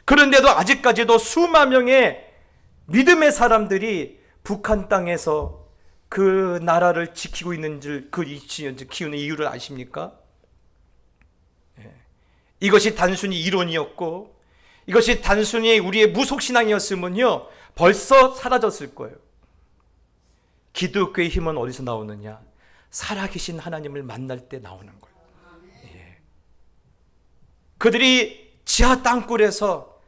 그런데도 아직까지도 수만 명의 믿음의 사람들이 북한 땅에서 그 나라를 지키고 있는 줄, 키우는 이유를 아십니까? 예. 이것이 단순히 이론이었고, 이것이 단순히 우리의 무속신앙이었으면요, 벌써 사라졌을 거예요. 기독교의 힘은 어디서 나오느냐? 살아계신 하나님을 만날 때 나오는 거예요. 예. 그들이 지하 땅굴에서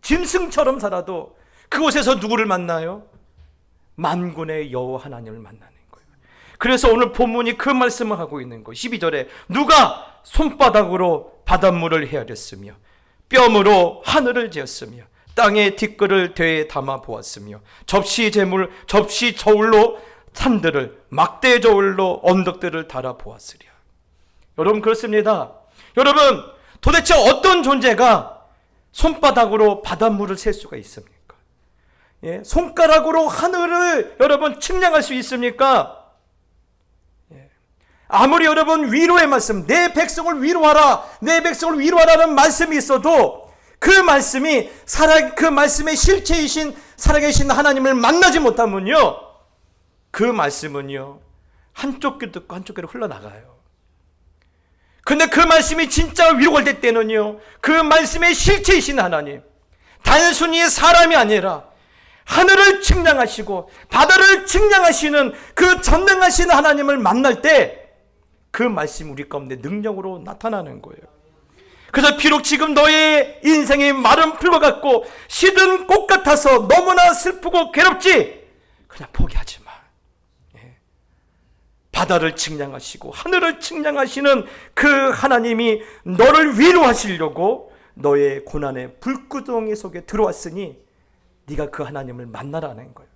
짐승처럼 살아도 그곳에서 누구를 만나요? 만군의 여호와 하나님을 만나는 거예요. 그래서 오늘 본문이 그 말씀을 하고 있는 거예요. 12절에 누가 손바닥으로 바닷물을 헤아렸으며 뼘으로 하늘을 재었으며 땅에 티끌을 되에 담아 보았으며 접시 재물 접시 저울로 산들을 막대 저울로 언덕들을 달아 보았으랴. 여러분, 그렇습니다. 여러분, 도대체 어떤 존재가 손바닥으로 바닷물을 셀 수가 있습니까? 예? 손가락으로 하늘을 여러분 측량할 수 있습니까? 예. 아무리 여러분 위로의 말씀, 내 백성을 위로하라, 내 백성을 위로하라는 말씀이 있어도 그 말씀이 그 말씀의 실체이신 살아계신 하나님을 만나지 못하면요, 그 말씀은요 한쪽 귀로 듣고 한쪽 귀로 흘러나가요. 근데 그 말씀이 진짜 위로가 될 때는요, 그 말씀의 실체이신 하나님, 단순히 사람이 아니라 하늘을 측량하시고 바다를 측량하시는 그 전능하신 하나님을 만날 때 그 말씀이 우리 가운데 능력으로 나타나는 거예요. 그래서 비록 지금 너의 인생이 마른 풀과 같고 시든 꽃 같아서 너무나 슬프고 괴롭지, 그냥 포기하지 마. 예. 바다를 측량하시고 하늘을 측량하시는 그 하나님이 너를 위로하시려고 너의 고난의 불구덩이 속에 들어왔으니 네가 그 하나님을 만나라는 거예요.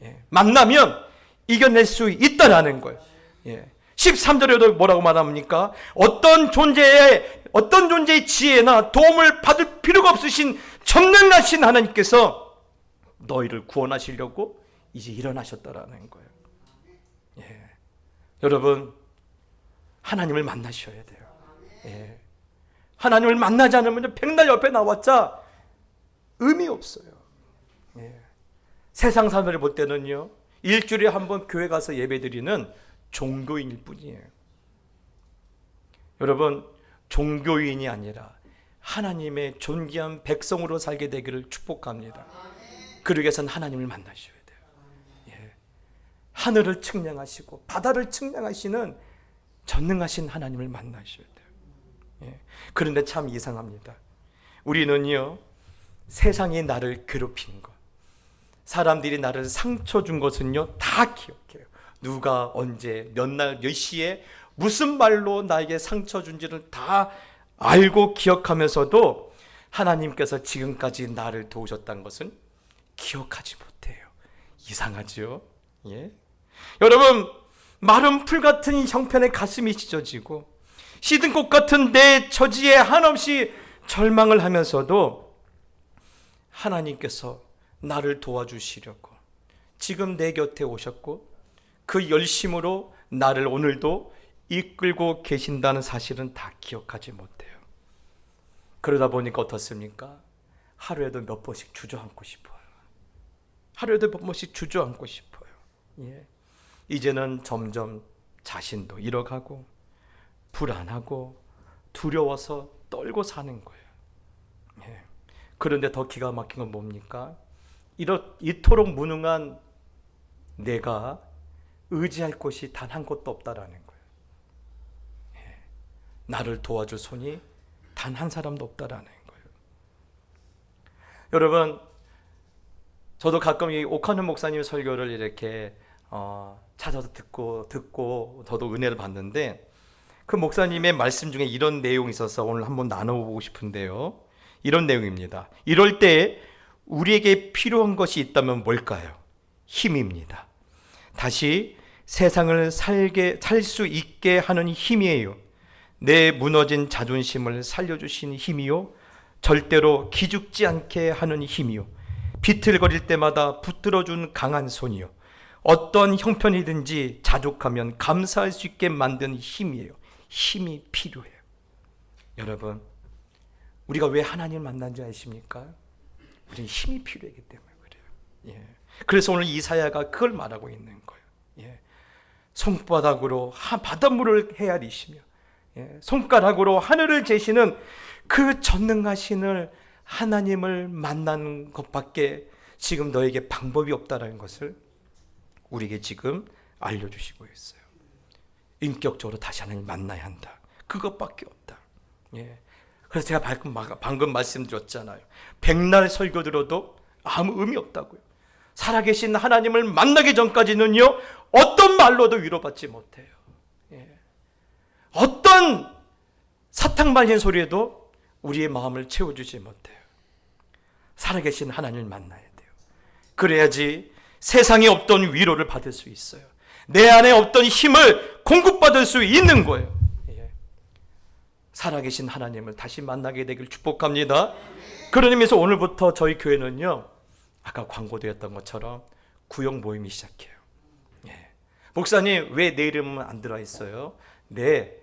예. 만나면 이겨낼 수 있다라는 거예요. 예. 13절에도 뭐라고 말합니까? 어떤 존재의 지혜나 도움을 받을 필요가 없으신 전능하신 하나님께서 너희를 구원하시려고 이제 일어나셨다라는 거예요. 예. 여러분, 하나님을 만나셔야 돼요. 예. 하나님을 만나지 않으면 백날 옆에 나왔자 의미 없어요. 예. 세상 사람들을 볼 때는요, 일주일에 한 번 교회 가서 예배드리는 종교인일 뿐이에요. 여러분, 종교인이 아니라 하나님의 존귀한 백성으로 살게 되기를 축복합니다. 그러기 위해서는 하나님을 만나셔야 돼요. 예. 하늘을 측량하시고 바다를 측량하시는 전능하신 하나님을 만나셔야 돼요. 예. 그런데 참 이상합니다. 우리는요, 세상이 나를 괴롭힌 것, 사람들이 나를 상처 준 것은요 다 기억해요. 누가 언제 몇 날 몇 시에 무슨 말로 나에게 상처 준지를 다 알고 기억하면서도 하나님께서 지금까지 나를 도우셨다는 것은 기억하지 못해요. 이상하죠? 예? 여러분, 마른 풀 같은 형편에 가슴이 찢어지고 시든 꽃 같은 내 처지에 한없이 절망을 하면서도 하나님께서 나를 도와주시려고 지금 내 곁에 오셨고 그 열심으로 나를 오늘도 이끌고 계신다는 사실은 다 기억하지 못해요. 그러다 보니까 어떻습니까? 하루에도 몇 번씩 주저앉고 싶어요. 하루에도 몇 번씩 주저앉고 싶어요. 예. 이제는 점점 자신도 잃어가고 불안하고 두려워서 떨고 사는 거예요. 예. 그런데 더 기가 막힌 건 뭡니까? 이토록 무능한 내가 의지할 곳이 단 한 곳도 없다라는 거예요. 예. 나를 도와줄 손이 단 한 사람도 없다라는 거예요. 여러분, 저도 가끔 이 옥하는 목사님 설교를 이렇게 찾아서 듣고 저도 은혜를 받는데 그 목사님의 말씀 중에 이런 내용이 있어서 오늘 한번 나눠보고 싶은데요. 이런 내용입니다. 이럴 때 우리에게 필요한 것이 있다면 뭘까요? 힘입니다. 다시 세상을 살 수 있게 하는 힘이에요. 내 무너진 자존심을 살려주신 힘이요, 절대로 기죽지 않게 하는 힘이요, 비틀거릴 때마다 붙들어준 강한 손이요, 어떤 형편이든지 자족하면 감사할 수 있게 만드는 힘이에요. 힘이 필요해요. 여러분, 우리가 왜 하나님을 만난지 아십니까? 우리는 힘이 필요하기 때문에 그래요. 예. 그래서 오늘 이사야가 그걸 말하고 있는 거예요. 예. 손바닥으로 바닷물을 헤아리시며, 예, 손가락으로 하늘을 재시는 그 전능하신 하나님을 만나는 것밖에 지금 너에게 방법이 없다는 것을 우리에게 지금 알려주시고 있어요. 인격적으로 다시 하나님을 만나야 한다. 그것밖에 없다. 예. 그래서 제가 방금 말씀드렸잖아요. 백날 설교 들어도 아무 의미 없다고요. 살아계신 하나님을 만나기 전까지는요, 어떤 말로도 위로받지 못해요. 예. 어떤 사탕 발린 소리에도 우리의 마음을 채워주지 못해요. 살아계신 하나님을 만나야 돼요. 그래야지 세상에 없던 위로를 받을 수 있어요. 내 안에 없던 힘을 공급받을 수 있는 거예요. 예. 살아계신 하나님을 다시 만나게 되길 축복합니다. 그런 의미에서 오늘부터 저희 교회는요, 아까 광고되었던 것처럼 구역 모임이 시작해요. 예. 목사님, 왜 내 이름은 안 들어있어요? 네,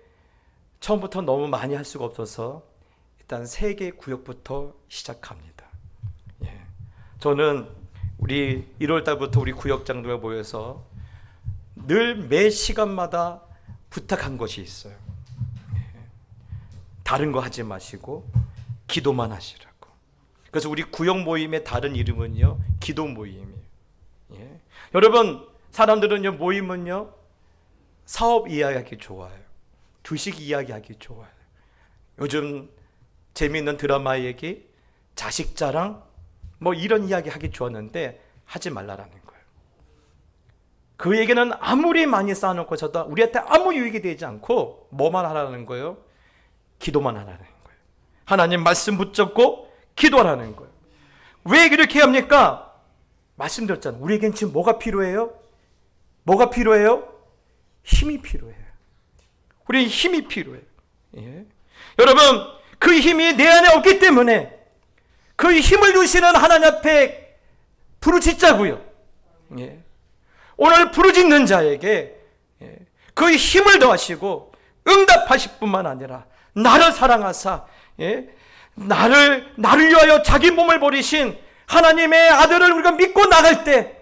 처음부터 너무 많이 할 수가 없어서 일단 3개 구역부터 시작합니다. 예. 저는 우리 1월 달부터 우리 구역장들과 모여서 늘 매 시간마다 부탁한 것이 있어요. 예. 다른 거 하지 마시고 기도만 하시라고. 그래서 우리 구역 모임의 다른 이름은요, 기도 모임이에요. 예. 여러분, 사람들은요, 모임은요, 사업 이야기하기 좋아해요. 주식 이야기하기 좋아해요. 요즘 재미있는 드라마 얘기, 자식 자랑, 뭐 이런 이야기 하기 좋았는데 하지 말라라는 거예요. 그 얘기는 아무리 많이 쌓아놓고서도 우리한테 아무 유익이 되지 않고 뭐만 하라는 거예요? 기도만 하라는 거예요. 하나님 말씀 붙잡고 기도하라는 거예요. 왜 이렇게 합니까? 말씀드렸잖아요. 우리에겐 지금 뭐가 필요해요? 뭐가 필요해요? 힘이 필요해요. 우리는 힘이 필요해요. 예. 여러분, 그 힘이 내 안에 없기 때문에 그 힘을 주시는 하나님 앞에 부르짖자고요. 예. 오늘 부르짖는 자에게 그 힘을 더하시고 응답하실 뿐만 아니라 나를 사랑하사, 나를 위하여 자기 몸을 버리신 하나님의 아들을 우리가 믿고 나갈 때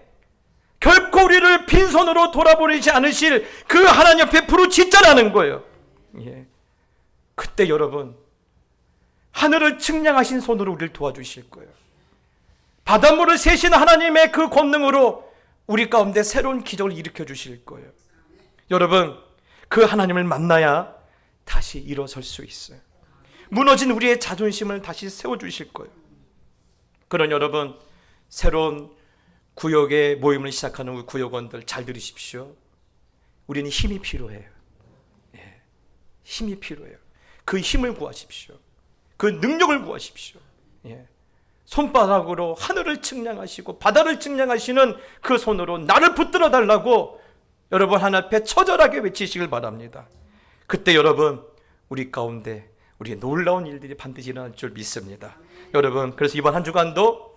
결코 우리를 빈손으로 돌아보내지 않으실 그 하나님 앞에 부르짖자라는 거예요. 예. 그때 여러분, 하늘을 측량하신 손으로 우리를 도와주실 거예요. 바닷물을 세신 하나님의 그 권능으로 우리 가운데 새로운 기적을 일으켜 주실 거예요. 여러분, 그 하나님을 만나야 다시 일어설 수 있어요. 무너진 우리의 자존심을 다시 세워주실 거예요. 그런 여러분, 새로운 구역의 모임을 시작하는 우리 구역원들 잘 들으십시오. 우리는 힘이 필요해요. 예, 힘이 필요해요. 그 힘을 구하십시오. 그 능력을 구하십시오. 예. 손바닥으로 하늘을 측량하시고 바다를 측량하시는 그 손으로 나를 붙들어 달라고 여러분 하나님 앞에 처절하게 외치시길 바랍니다. 그때 여러분, 우리 가운데 우리의 놀라운 일들이 반드시 일어날 줄 믿습니다. 여러분, 그래서 이번 한 주간도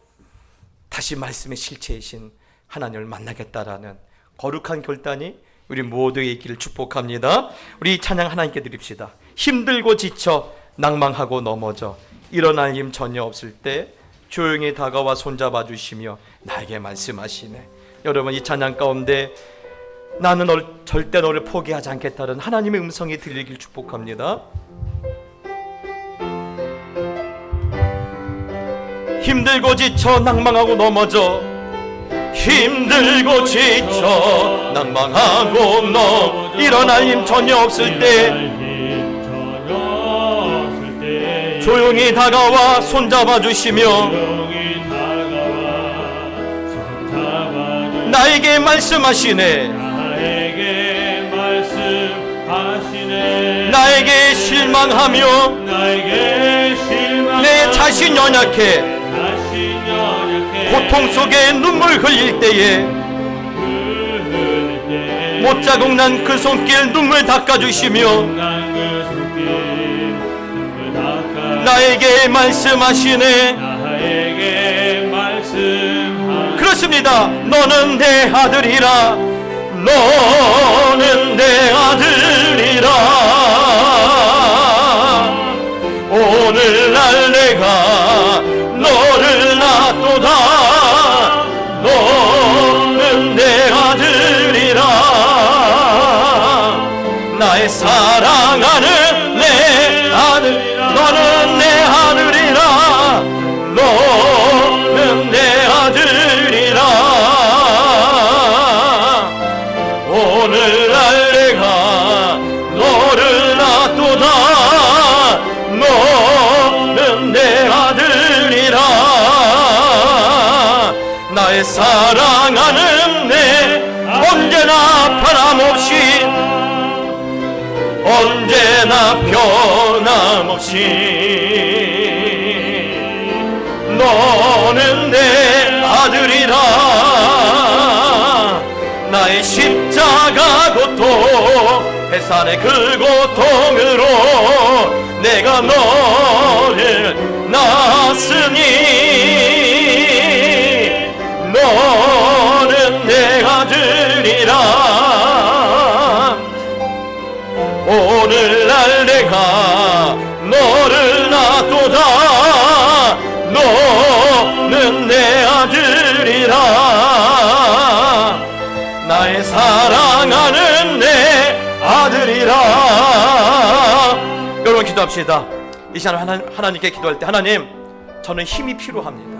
다시 말씀의 실체이신 하나님을 만나겠다라는 거룩한 결단이 우리 모두의 있기를 축복합니다. 우리 찬양 하나님께 드립시다. 힘들고 지쳐 낭망하고 넘어져 일어날 힘 전혀 없을 때 조용히 다가와 손잡아 주시며 나에게 말씀하시네. 여러분, 이 찬양 가운데 나는 절대 너를 포기하지 않겠다는 하나님의 음성이 들리길 축복합니다. 힘들고 지쳐 낭망하고 넘어져, 힘들고 지쳐 낭망하고 일어날 힘 전혀 없을 때 조용히 다가와 손잡아 주시며 나에게 말씀하시네. 나에게 말씀하시네. 나에게 실망하며 나에게 실망 내 자신 연약해 자신 연약해 고통 속에 눈물 흘릴 때에 못자국 난 그 손길 눈물 닦아주시며 난그 손길 눈물 닦아 나에게 말씀하시네. 나에게 말씀하시네. 그렇습니다. 너는 내 아들이라. 너는 내 아들이라. 오늘날 내가 너를 낳도다. 너는 내 아들이라. 나의 사랑하는 내 아들. 너는 내 아들이라. 너는 내 아들이라. 오늘날 내가 너를 낳도다. 너는 내 아들이라. 나의 사랑하는 내 언제나 변함없이 언제나 변함없이 너는 내 아들이라. 나의 십자가 고통 해산의 그 고통으로 내가 너를 낳았으니 너는 내 아들이라. 오늘날 내가 너를 낳도다. 너는 내 아들이라. 나의 사랑하는 내 아들이라. 여러분 기도합시다. 이 시간 하나님께 기도할 때, 하나님, 저는 힘이 필요합니다.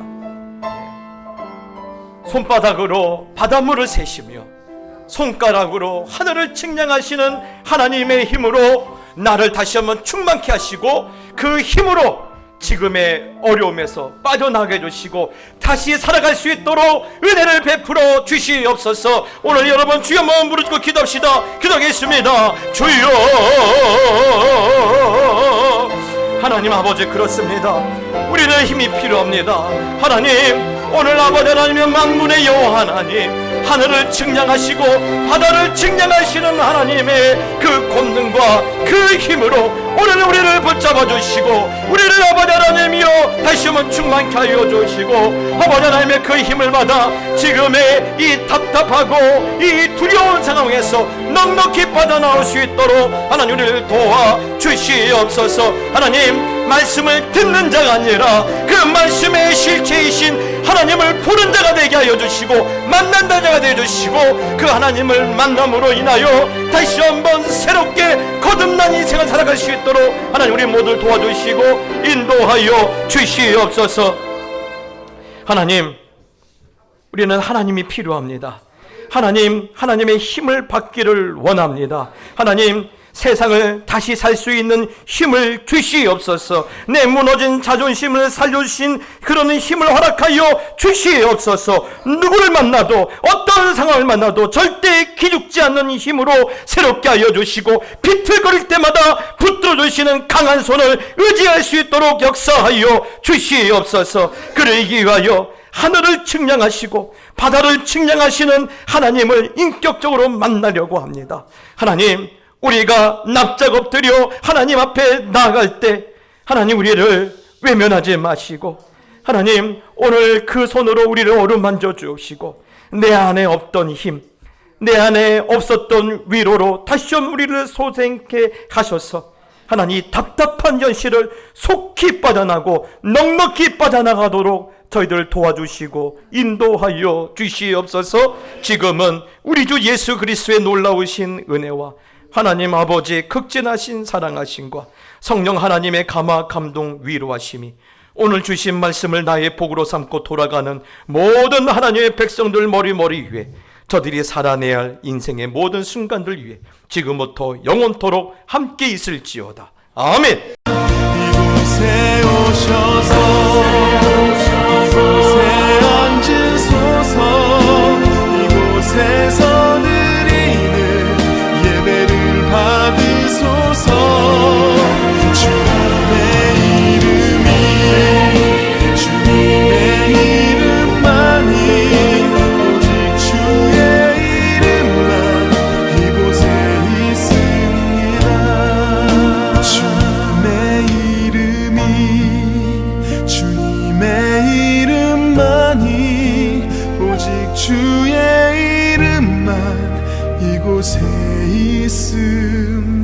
손바닥으로 바닷물을 세시며 손가락으로 하늘을 측량하시는 하나님의 힘으로 나를 다시 한번 충만케 하시고 그 힘으로 지금의 어려움에서 빠져나가게 해주시고 다시 살아갈 수 있도록 은혜를 베풀어 주시옵소서. 오늘 여러분 주여 마음 부르짖고 기도합시다. 기도하겠습니다. 주여. 하나님 아버지, 그렇습니다. 우리는 힘이 필요합니다. 하나님, 오늘 아버지 하나님은 만군의 여호와 하나님, 하늘을 측량하시고 바다를 측량하시는 하나님의 그 권능과 그 힘으로 오늘 우리를 붙잡아 주시고 우리를 아버지 하나님이여 다시 한번 충만케 하여 주시고 아버지 하나님의 그 힘을 받아 지금의 이 답답하고 이 두려운 상황에서 넉넉히 빠져나올 수 있도록 하나님 우리를 도와 주시옵소서. 하나님, 말씀을 듣는 자가 아니라 그 말씀의 실체이신 하나님을 보는 자가 되게 하여 주시고 만난다 자가 되어 주시고 그 하나님을 만남으로 인하여 다시 한번 새롭게 거듭난 인생을 살아갈 수 있도록 하나님 우리 모두를 도와주시고 인도하여 주시옵소서. 하나님, 우리는 하나님이 필요합니다. 하나님, 하나님의 힘을 받기를 원합니다. 하나님, 세상을 다시 살 수 있는 힘을 주시옵소서. 내 무너진 자존심을 살려주신 그런 힘을 허락하여 주시옵소서. 누구를 만나도 어떤 상황을 만나도 절대 기죽지 않는 힘으로 새롭게 하여 주시고 비틀거릴 때마다 붙들어주시는 강한 손을 의지할 수 있도록 역사하여 주시옵소서. 그러기 위하여 하늘을 측량하시고 바다를 측량하시는 하나님을 인격적으로 만나려고 합니다. 하나님, 우리가 납작 엎드려 하나님 앞에 나아갈 때 하나님 우리를 외면하지 마시고 하나님 오늘 그 손으로 우리를 어루만져 주시고 내 안에 없던 힘, 내 안에 없었던 위로로 다시 좀 우리를 소생케 하셔서 하나님 이 답답한 현실을 속히 빠져나고 넉넉히 빠져나가도록 저희들 도와주시고 인도하여 주시옵소서. 지금은 우리 주 예수 그리스도의 놀라우신 은혜와 하나님 아버지 극진하신 사랑하심과 성령 하나님의 감화 감동 위로하심이 오늘 주신 말씀을 나의 복으로 삼고 돌아가는 모든 하나님의 백성들 머리 위에 저들이 살아내야 할 인생의 모든 순간들 위해 지금부터 영원토록 함께 있을지어다. 아멘. 이곳에 오셔서 이곳에 앉으소서. 이곳에 있음